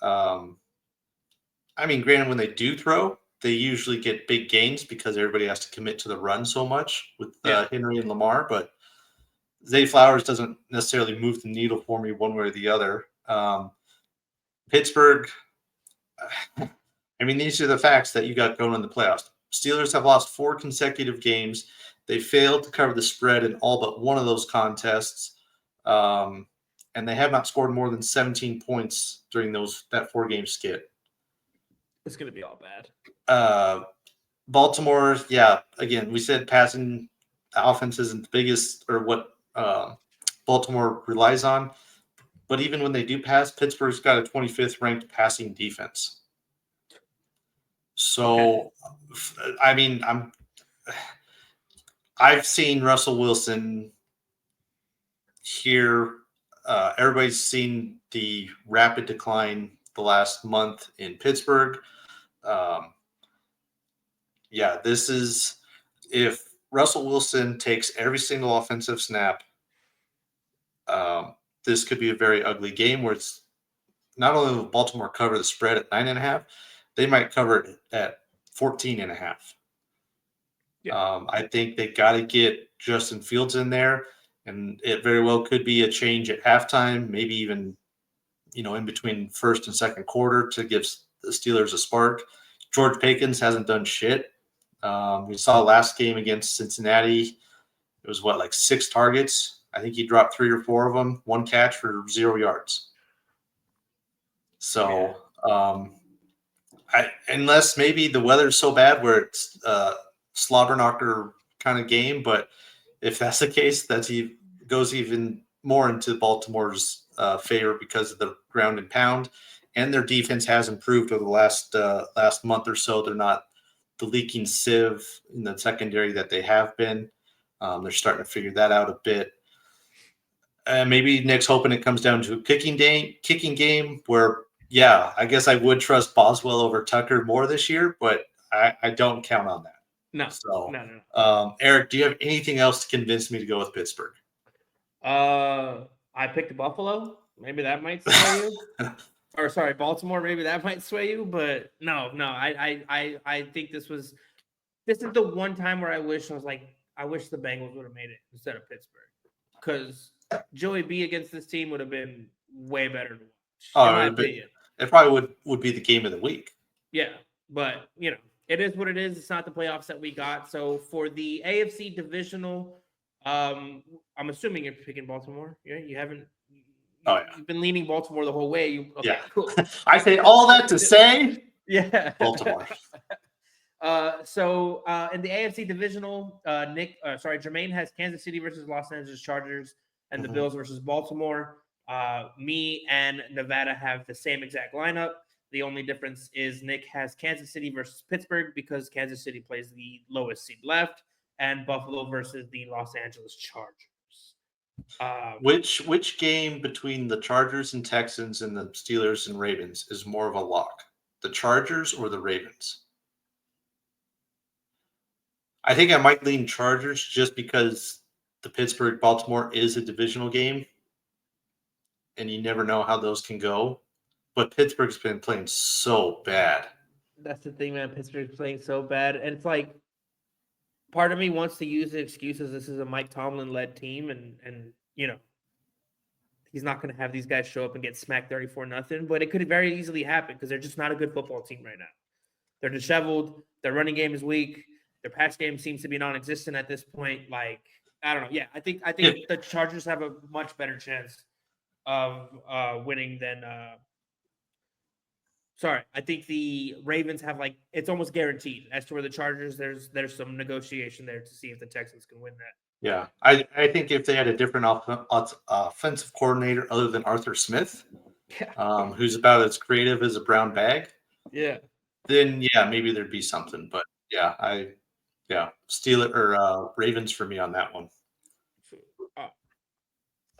I mean, granted, when they do throw, they usually get big gains because everybody has to commit to the run so much with Henry and Lamar. But Zay Flowers doesn't necessarily move the needle for me one way or the other. Pittsburgh, I mean, these are the facts that you got going in the playoffs. Steelers have lost 4 consecutive games. They failed to cover the spread in all but one of those contests. And they have not scored more than 17 points during that 4-game skid. It's going to be all bad. Baltimore, again, we said passing offense isn't the biggest or what Baltimore relies on. But even when they do pass, Pittsburgh's got a 25th ranked passing defense. So, I mean, I've seen Russell Wilson here. Everybody's seen the rapid decline the last month in Pittsburgh. This is if Russell Wilson takes every single offensive snap, this could be a very ugly game where it's not only will Baltimore cover the spread at 9.5, they might cover it at 14.5. Yeah. I think they got to get Justin Fields in there, and it very well could be a change at halftime, maybe even in between first and second quarter to give the Steelers a spark. George Pickens hasn't done shit. We saw last game against Cincinnati. It was like 6 targets. I think he dropped 3 or 4 of them, 1 catch for 0 yards. So, unless maybe the weather's so bad where it's slobber knocker kind of game, but if that's the case, he goes even more into Baltimore's favor because of the ground and pound, and their defense has improved over the last month or so. They're not the leaking sieve in the secondary that they have been. They're starting to figure that out a bit. Maybe Nick's hoping it comes down to a kicking game where, I guess I would trust Boswell over Tucker more this year, but I don't count on that. No. Eric, do you have anything else to convince me to go with Pittsburgh? I picked Buffalo. Maybe that might sway you. Or sorry, Baltimore. Maybe that might sway you. But no. I think this is the one time where I wish the Bengals would have made it instead of Pittsburgh, because Joey B against this team would have been way better to watch. In my opinion. It probably would be the game of the week. Yeah, but it is what it is. It's not the playoffs that we got. So for the AFC divisional, I'm assuming you're picking Baltimore. Yeah, you haven't. You've been leaning Baltimore the whole way. Cool. I say all that to say, Baltimore. So in the AFC divisional, Jermaine has Kansas City versus Los Angeles Chargers and the Bills versus Baltimore. Me and Nevada have the same exact lineup. The only difference is Nick has Kansas City versus Pittsburgh because Kansas City plays the lowest seed left, and Buffalo versus the Los Angeles Chargers. Which game between the Chargers and Texans and the Steelers and Ravens is more of a lock? The Chargers or the Ravens? I think I might lean Chargers just because the Pittsburgh-Baltimore is a divisional game, and you never know how those can go. But Pittsburgh's been playing so bad. That's the thing, man. Pittsburgh's playing so bad. And it's like, part of me wants to use the excuses. This is a Mike Tomlin-led team, and he's not going to have these guys show up and get smacked 34-0. But it could very easily happen because they're just not a good football team right now. They're disheveled. Their running game is weak. Their pass game seems to be non-existent at this point. Like, I don't know. Yeah, I think the Chargers have a much better chance of winning than. I think the Ravens have it's almost guaranteed. As to where the Chargers, there's some negotiation there to see if the Texans can win that. Yeah, I think if they had a different offensive coordinator other than Arthur Smith, who's about as creative as a brown bag, then maybe there'd be something. But Steelers or Ravens for me on that one.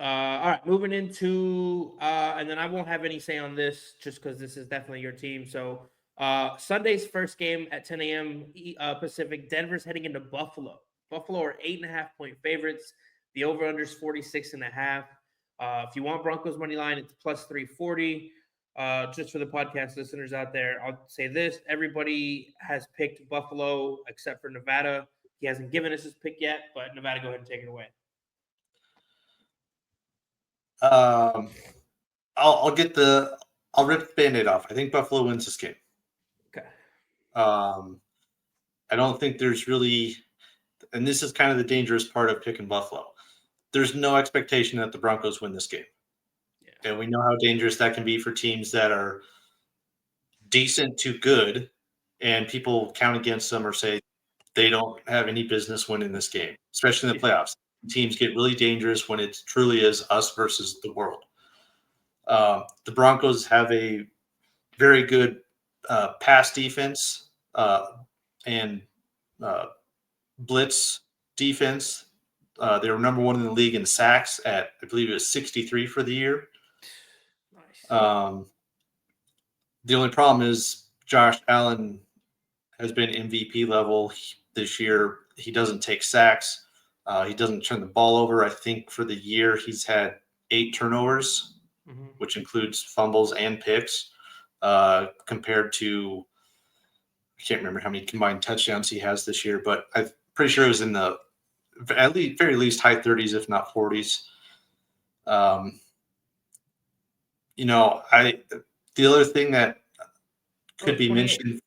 All right, moving into and then I won't have any say on this just because this is definitely your team. So Sunday's first game at 10 a.m. Pacific, Denver's heading into Buffalo. Buffalo are 8.5-point favorites. The over-under is 46.5. If you want Broncos money line, it's plus 340. Just for the podcast listeners out there, I'll say this: everybody has picked Buffalo except for Nevada. He hasn't given us his pick yet, but Nevada, go ahead and take it away. I'll rip the Band-Aid off. I think Buffalo wins this game. Okay. I don't think there's really, and this is kind of the dangerous part of picking Buffalo. There's no expectation that the Broncos win this game. Yeah. And we know how dangerous that can be for teams that are decent to good, and people count against them or say they don't have any business winning this game, especially in the playoffs. Teams get really dangerous when it truly is us versus the world. The Broncos have a very good pass defense and blitz defense. They were number one in the league in sacks at, I believe it was 63 for the year. Nice. The only problem is Josh Allen has been MVP level this year. He doesn't take sacks. He doesn't turn the ball over. I think for the year he's had 8 turnovers, which includes fumbles and picks, compared to, I can't remember how many combined touchdowns he has this year, but I'm pretty sure it was in the at least very least high 30s, if not 40s. The other thing that could be 28. mentioned,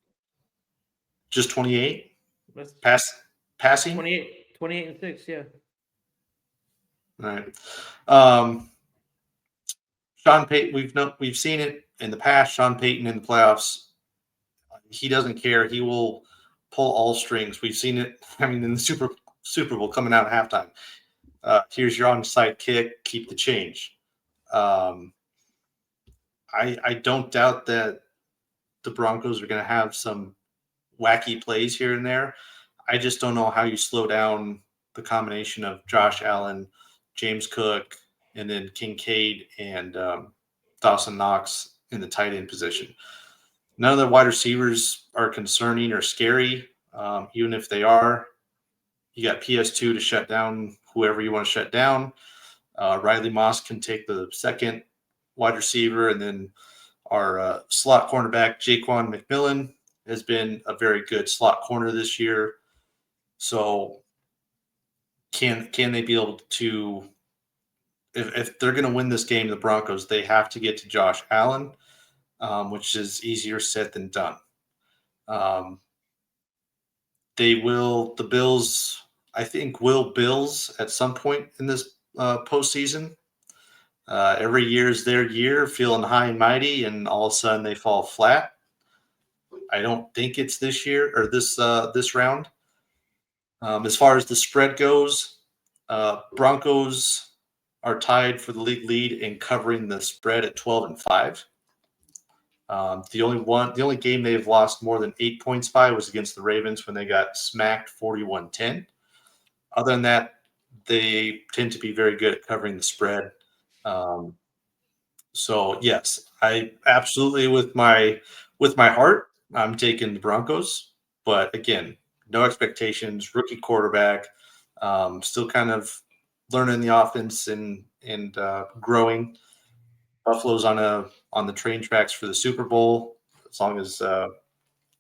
just 28 That's passing. 28 and 6, yeah. All right. Sean Payton, we've seen it in the past. Sean Payton in the playoffs, he doesn't care. He will pull all strings. We've seen it. I mean, in the Super Bowl coming out at halftime. Here's your onside kick. Keep the change. I don't doubt that the Broncos are going to have some wacky plays here and there. I just don't know how you slow down the combination of Josh Allen, James Cook, and then Kincaid and Dawson Knox in the tight end position. None of the wide receivers are concerning or scary. Even if they are, you got PS2 to shut down whoever you want to shut down. Riley Moss can take the second wide receiver, and then our slot cornerback, Jaquan McMillan, has been a very good slot corner this year. So can they be able to, if they're going to win this game, the Broncos, they have to get to Josh Allen, which is easier said than done. The Bills, I think, will Bills at some point in this postseason. Every year is their year, feeling high and mighty, and all of a sudden they fall flat. I don't think it's this year or this round. As far as the spread goes, Broncos are tied for the league lead in covering the spread at 12-5. The only game they've lost more than 8 points by was against the Ravens when they got smacked 41-10. Other than that, they tend to be very good at covering the spread. So yes, I absolutely with my heart, I'm taking the Broncos. But again, no expectations. Rookie quarterback, still kind of learning the offense and growing. Buffalo's on the train tracks for the Super Bowl as long as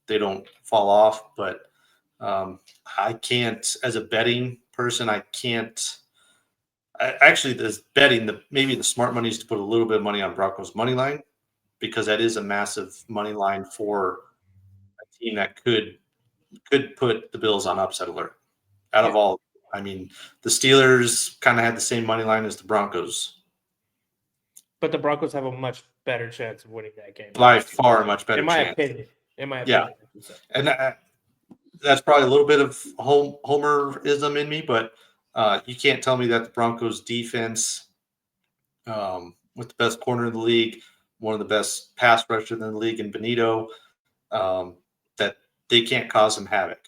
they don't fall off. But I can't, as a betting person, I can't. Actually, this betting, maybe the smart money is to put a little bit of money on Broncos money line, because that is a massive money line for a team that could put the Bills on upset alert. Out of all, I mean, the Steelers kind of had the same money line as the Broncos. But the Broncos have a much better chance of winning that game. By far, a much better chance. In my opinion. And that's probably a little bit of homerism in me, but you can't tell me that the Broncos defense, with the best corner in the league, one of the best pass rushers in the league in Benito, that they can't cause them havoc.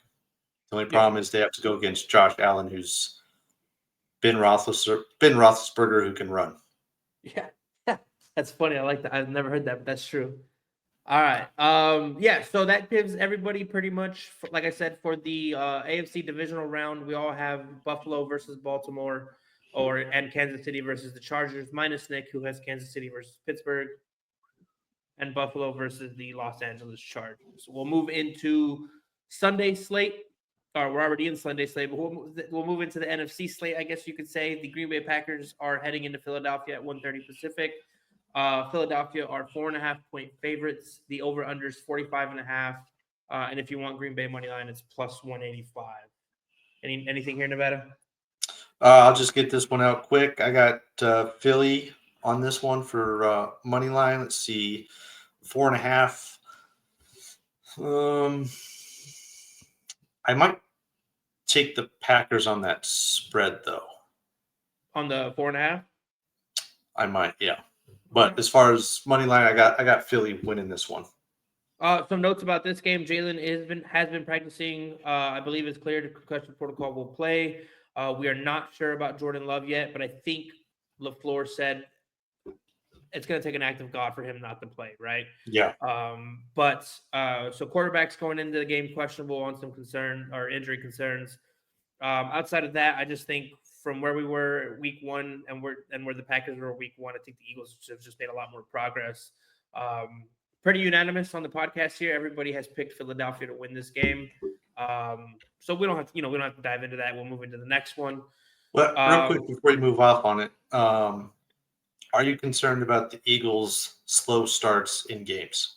The only problem is they have to go against Josh Allen, who's Ben Roethlisberger, who can run. Yeah, that's funny. I like that. I've never heard that, but that's true. All right. So that gives everybody pretty much, like I said, for the AFC divisional round, we all have Buffalo versus Baltimore and Kansas City versus the Chargers, minus Nick, who has Kansas City versus Pittsburgh, and Buffalo versus the Los Angeles Chargers. We'll move into Sunday slate. Or we're already in Sunday slate, but we'll move into the NFC slate, I guess you could say. The Green Bay Packers are heading into Philadelphia at 1:30 Pacific. Philadelphia are 4.5-point favorites. The over/under is 45.5. And if you want Green Bay money line, it's plus 185. Anything here, Nevada? I'll just get this one out quick. I got Philly on this one for money line. Let's see, 4.5. I might take the Packers on that spread though. On the 4.5? I might, yeah. But as far as money line, I got Philly winning this one. Some notes about this game. Jalen has been practicing. I believe is cleared. Concussion protocol will play. We are not sure about Jordan Love yet, but I think LaFleur said it's going to take an act of God for him not to play, right? Yeah. So quarterbacks going into the game questionable on some concern or injury concerns. Outside of that, I just think from where we were week one and where the Packers were week one, I think the Eagles have just made a lot more progress. Pretty unanimous on the podcast here. Everybody has picked Philadelphia to win this game. So we don't have to dive into that. We'll move into the next one. Well, real quick before you move off on it, are you concerned about the Eagles' slow starts in games?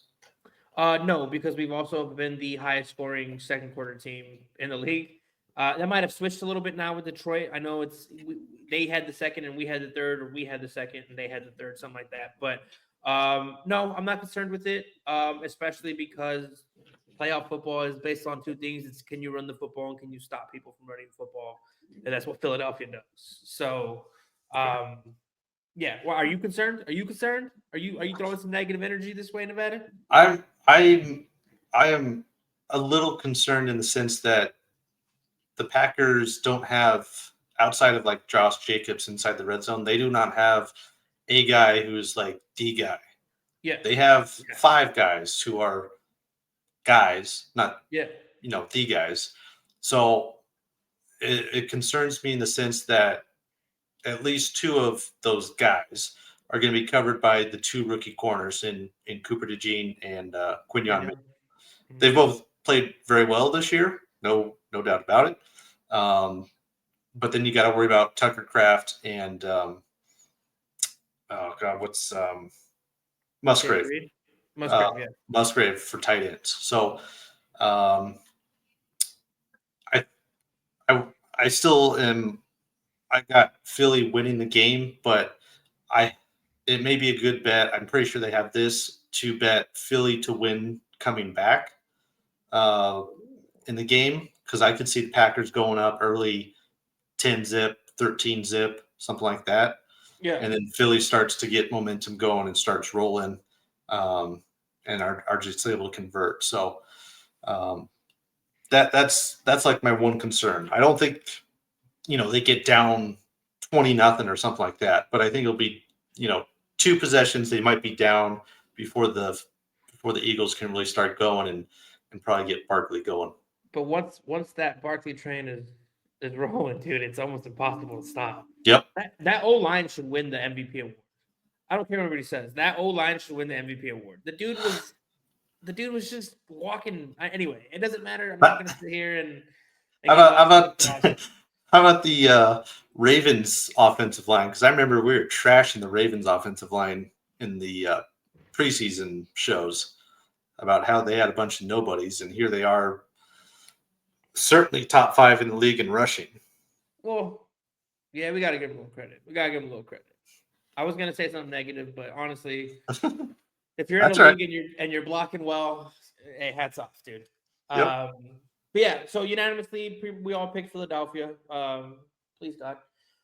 No, because we've also been the highest scoring second quarter team in the league. That might have switched a little bit now with Detroit. I know they had the second and we had the third, or we had the second and they had the third, something like that. But no, I'm not concerned with it, especially because playoff football is based on two things: it's can you run the football and can you stop people from running the football, and that's what Philadelphia does. So, yeah. Well, are you concerned? Are you concerned? Are you throwing some negative energy this way, Nevada? I am a little concerned in the sense that the Packers don't have, outside of like Josh Jacobs inside the red zone, they do not have a guy who's like the guy. Yeah. They have five guys who are guys, not Yeah. the guys. So it concerns me in the sense that at least two of those guys are going to be covered by the two rookie corners in Cooper DeJean and Quinyon. They've both played very well this year, no doubt about it. But then you got to worry about Tucker Kraft and what's Musgrave? Musgrave, yeah. Musgrave for tight ends. So I still am. I got Philly winning the game, but it may be a good bet. I'm pretty sure they have this to bet Philly to win coming back in the game, because I could see the Packers going up early 10-zip, 13-zip, something like that. Yeah. And then Philly starts to get momentum going and starts rolling, and are just able to convert. So that's like my one concern. I don't think they get down 20-0 or something like that, but I think it'll be two possessions. They might be down before the Eagles can really start going and probably get Barkley going. But once that Barkley train is rolling, dude, it's almost impossible to stop. Yep. That O line should win the MVP award. I don't care what everybody says. That O line should win the MVP award. The dude was just walking. Anyway, it doesn't matter. I'm not going to sit here and. How about the Ravens offensive line? Because I remember we were trashing the Ravens offensive line in the preseason shows about how they had a bunch of nobodies, and here they are, certainly top 5 in the league in rushing. Well, yeah, we got to give them a little credit. I was going to say something negative, but honestly, if you're in the league and you're blocking well, hey, hats off, dude. Yep. But yeah, so unanimously, we all picked Philadelphia. Please God.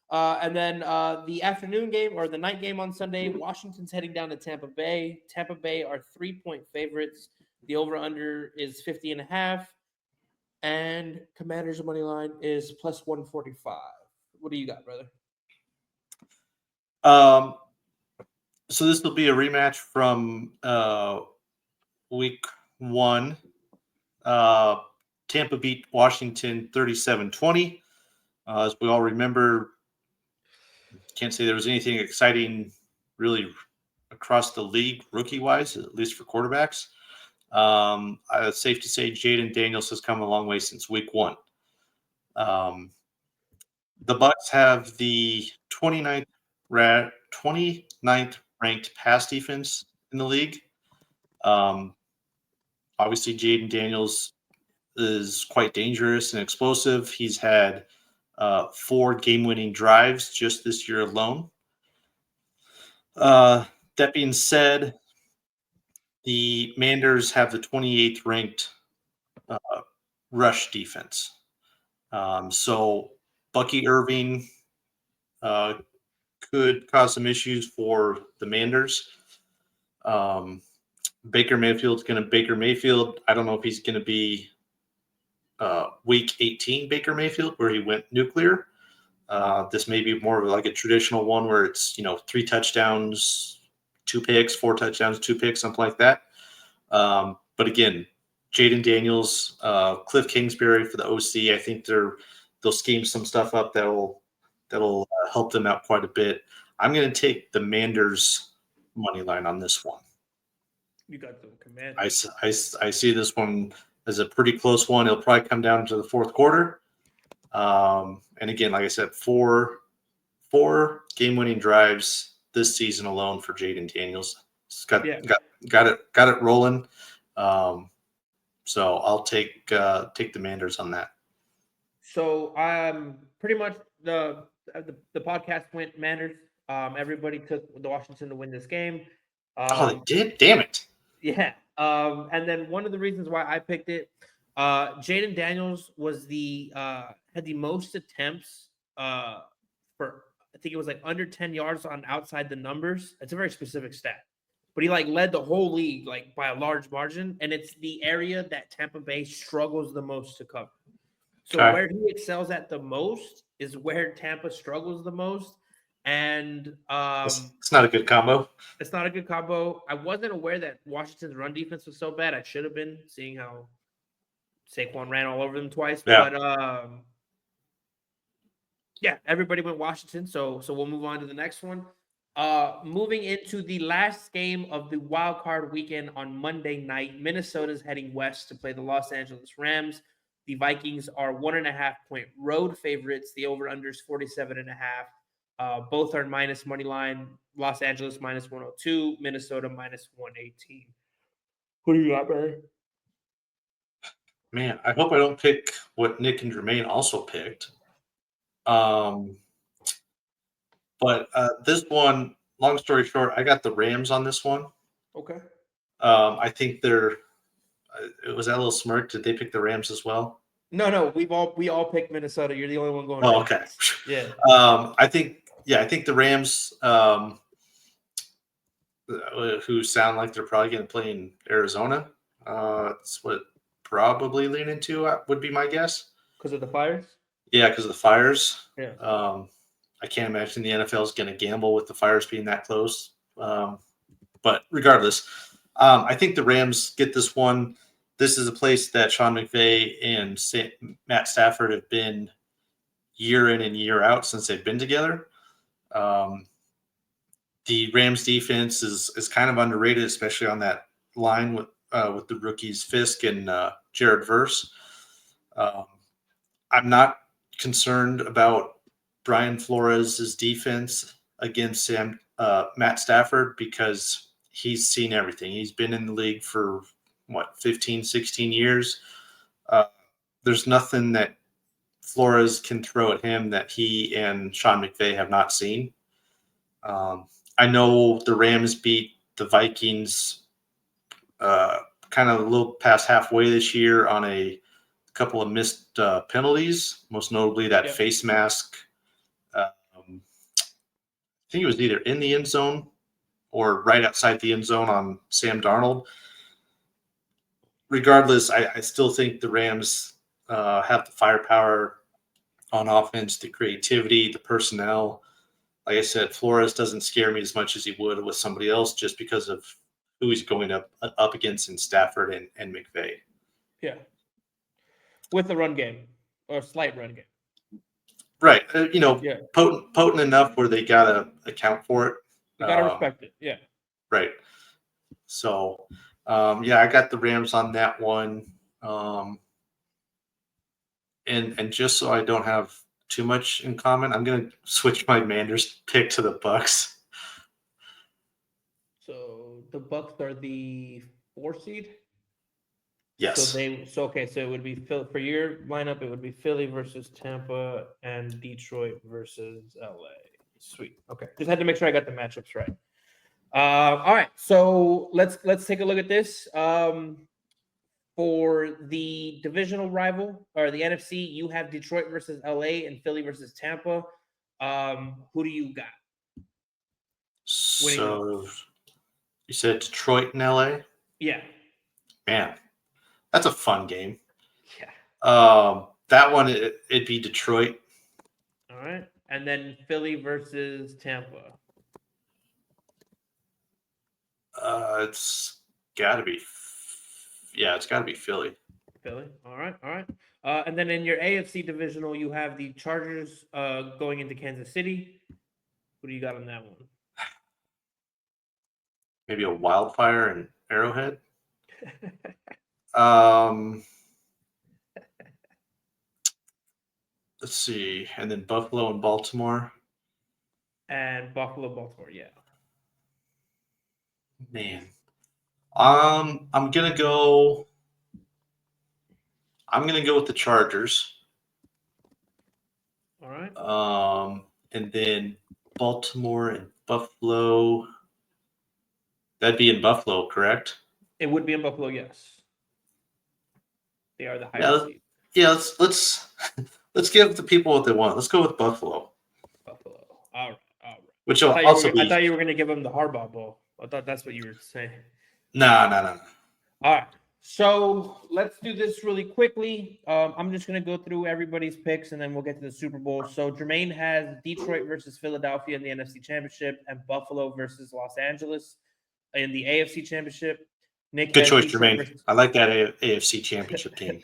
And then the afternoon game or the night game on Sunday, Washington's heading down to Tampa Bay. Tampa Bay are 3-point favorites. The over-under is 50.5. And Commanders' money line is plus 145. What do you got, brother? So this will be a rematch from week 1. Tampa beat Washington 37-20. As we all remember, can't say there was anything exciting really across the league rookie-wise, at least for quarterbacks. It's safe to say Jaden Daniels has come a long way since week 1. The Bucs have the 29th ranked pass defense in the league. Obviously, Jaden Daniels is quite dangerous and explosive. He's had 4 game-winning drives just this year alone. That being said, the Manders have the 28th ranked rush defense. So Bucky Irving could cause some issues for the Manders. Baker Mayfield's going to Baker Mayfield. I don't know if he's going to be week 18 Baker Mayfield where he went nuclear. This may be more of like a traditional one where it's, 3 touchdowns, 2 picks, 4 touchdowns, 2 picks, something like that. But again, Jaden Daniels, Cliff Kingsbury for the OC, I think they'll scheme some stuff up that'll help them out quite a bit. I'm going to take the Manders money line on this one. You got the Commanders. I see this one as a pretty close one. It'll probably come down to the fourth quarter. And again, like I said, four game-winning drives this season alone for Jaden Daniels. It's got it rolling. So I'll take the Manders on that. So pretty much the podcast went Manders. Everybody took the Washington to win this game. They did? Damn it. Yeah. And then one of the reasons why I picked it, Jaden Daniels was had the most attempts for, I think it was like under 10 yards on outside the numbers. It's a very specific stat. But he led the whole league by a large margin, and it's the area that Tampa Bay struggles the most to cover. So where he excels at the most is where Tampa struggles the most. And it's not a good combo. It's not a good combo. I wasn't aware that Washington's run defense was so bad. I should have been, seeing how Saquon ran all over them twice. Yeah. But everybody went Washington. So we'll move on to the next one. Moving into the last game of the wild card weekend on Monday night, Minnesota's heading west to play the Los Angeles Rams. The Vikings are 1.5-point road favorites. The over-under is 47.5. Both are minus money line. Los Angeles minus 102, Minnesota minus 118. Who do you got, Barry? Man, I hope I don't pick what Nick and Jermaine also picked. But this one, long story short, I got the Rams on this one. Okay. I think was that a little smirk? Did they pick the Rams as well? No, we all picked Minnesota. You're the only one going. Oh, okay. Yeah. I think the Rams, who sound like they're probably going to play in Arizona. That's what probably lean into would be my guess. Because of the fires? Yeah, because of the fires. Yeah. I can't imagine the NFL is going to gamble with the fires being that close. But regardless, I think the Rams get this one. This is a place that Sean McVay and Matt Stafford have been year in and year out since they've been together. The Rams defense is kind of underrated, especially on that line with the rookies Fisk and Jared Verse. I'm not concerned about Brian Flores' defense against Matt Stafford because he's seen everything. He's been in the league for 15, 16 years. There's nothing that Flores can throw at him that he and Sean McVay have not seen. I know the Rams beat the Vikings kind of a little past halfway this year on a couple of missed penalties, most notably that face mask. I think it was either in the end zone or right outside the end zone on Sam Darnold. Regardless, I still think the Rams have the firepower on offense, the creativity, the personnel. Like I said, Flores doesn't scare me as much as he would with somebody else just because of who he's going up against in Stafford and McVay. Yeah. With the run game or slight run game. Right. Potent enough where they got to account for it. You got to respect it. Yeah. Right. So, I got the Rams on that one. And just so I don't have too much in common, I'm going to switch my Manders pick to the Bucks. So the Bucks are the 4 seed? Yes. So it would be for your lineup. It would be Philly versus Tampa and Detroit versus LA. Sweet. Okay, just had to make sure I got the matchups right. All right, so let's take a look at this. For the divisional rival or the NFC, you have Detroit versus LA and Philly versus Tampa. Who do you got? So you said Detroit and LA? Yeah. Man, that's a fun game. Yeah. That one, it'd be Detroit. All right. And then Philly versus Tampa. It's got to be. Yeah, it's got to be Philly. Philly. All right. All right. And then in your AFC divisional, you have the Chargers going into Kansas City. What do you got on that one? Maybe a wildfire and Arrowhead. Let's see, and then Buffalo and Baltimore. And Buffalo, Baltimore. Yeah. Man, I'm gonna go. I'm gonna go with the Chargers. All right. And then Baltimore and Buffalo. That'd be in Buffalo, correct? It would be in Buffalo. Yes. They are the higher Yeah, seed. yeah. Let's give the people what they want. Let's go with Buffalo, Buffalo. All right. All right. which will also be. I thought you were going to give them the Harbaugh Bowl. I thought that's what you were saying. No. All right. So let's do this really quickly. I'm just going to go through everybody's picks and then we'll get to the Super Bowl. So Jermaine has Detroit versus Philadelphia in the NFC Championship and Buffalo versus Los Angeles in the AFC Championship. Nick Good has choice, Detroit Jermaine. versus- I like that AFC Championship team.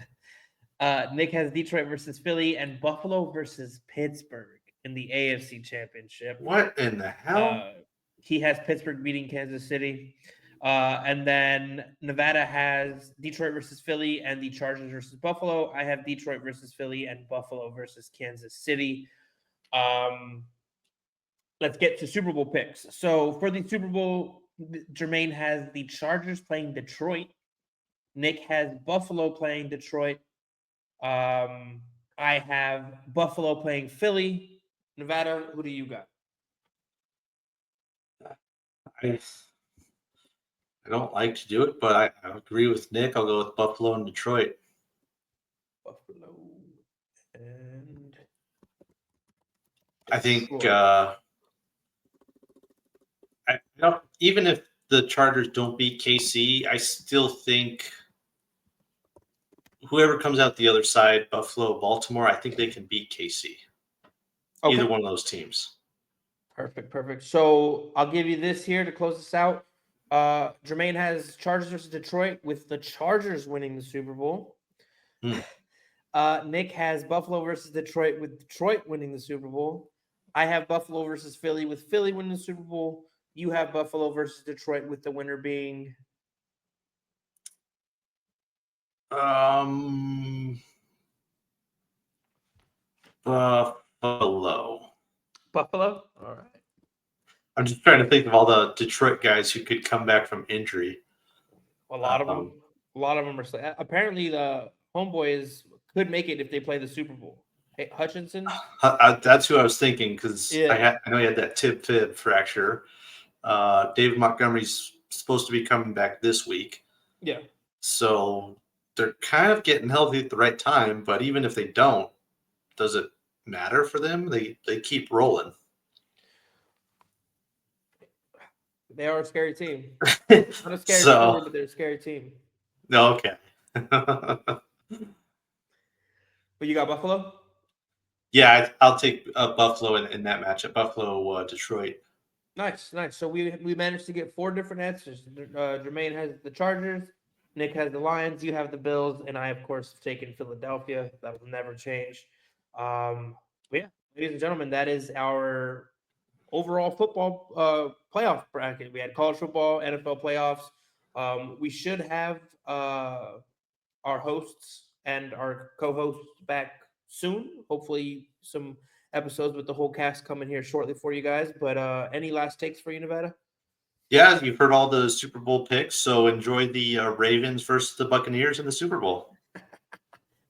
Nick has Detroit versus Philly and Buffalo versus Pittsburgh in the AFC Championship. What in the hell? He has Pittsburgh beating Kansas City. And then Nevada has Detroit versus Philly and the Chargers versus Buffalo. I have Detroit versus Philly and Buffalo versus Kansas City. Let's get to Super Bowl picks. So for the Super Bowl, Jermaine has the Chargers playing Detroit. Nick has Buffalo playing Detroit. I have Buffalo playing Philly. Nevada, who do you got? I don't like to do it, but I agree with Nick. I'll go with Buffalo and Detroit. Buffalo and I think Detroit. even if the Chargers don't beat KC, I still think whoever comes out the other side, Buffalo, Baltimore, I think they can beat KC. Okay. Either one of those teams. Perfect. So I'll give you this here to close this out. Jermaine has Chargers versus Detroit with the Chargers winning the Super Bowl. Nick has Buffalo versus Detroit with Detroit winning the Super Bowl. I have Buffalo versus Philly with Philly winning the Super Bowl. You have Buffalo versus Detroit with the winner being Buffalo. Buffalo. All right. I'm just trying to think of all the Detroit guys who could come back from injury. A lot of them are. Apparently, the homeboys could make it if they play the Super Bowl. Hey, Hutchinson. That's who I was thinking because Yeah. I know he had that tib-fib fracture. David Montgomery's supposed to be coming back this week. Yeah. So they're kind of getting healthy at the right time, but even if they don't, does it matter for them? They keep rolling. They are a scary team. Not a scary story, but they're a scary team. No, okay. But you got Buffalo? Yeah, I'll take Buffalo in that matchup. Buffalo, Detroit. Nice. So we managed to get 4 different answers. Jermaine has the Chargers, Nick has the Lions, you have the Bills, and I, of course, have taken Philadelphia. That will never change. But yeah, ladies and gentlemen, that is our overall football playoff bracket. We had college football, NFL playoffs. We should have our hosts and our co-hosts back soon. Hopefully, some episodes with the whole cast coming here shortly for you guys. But any last takes for you, Nevada? Yeah, you've heard all the Super Bowl picks, so enjoy the Ravens versus the Buccaneers in the Super Bowl.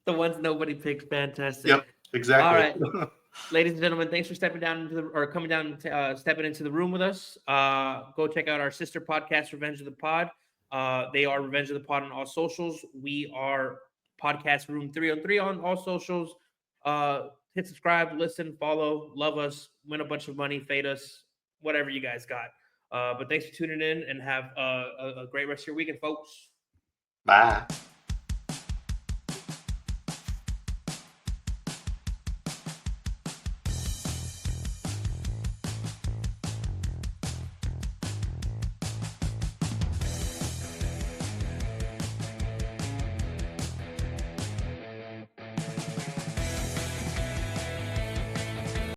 The ones nobody picked. Fantastic. Yep, exactly. All right. Ladies and gentlemen, thanks for stepping down stepping into the room with us. Go check out our sister podcast, Revenge of the Pod. They are Revenge of the Pod on all socials. We are Podcast Room303 on all socials. Hit subscribe, listen, follow, love us, win a bunch of money, fade us, whatever you guys got. But thanks for tuning in and have a great rest of your weekend, folks. Bye.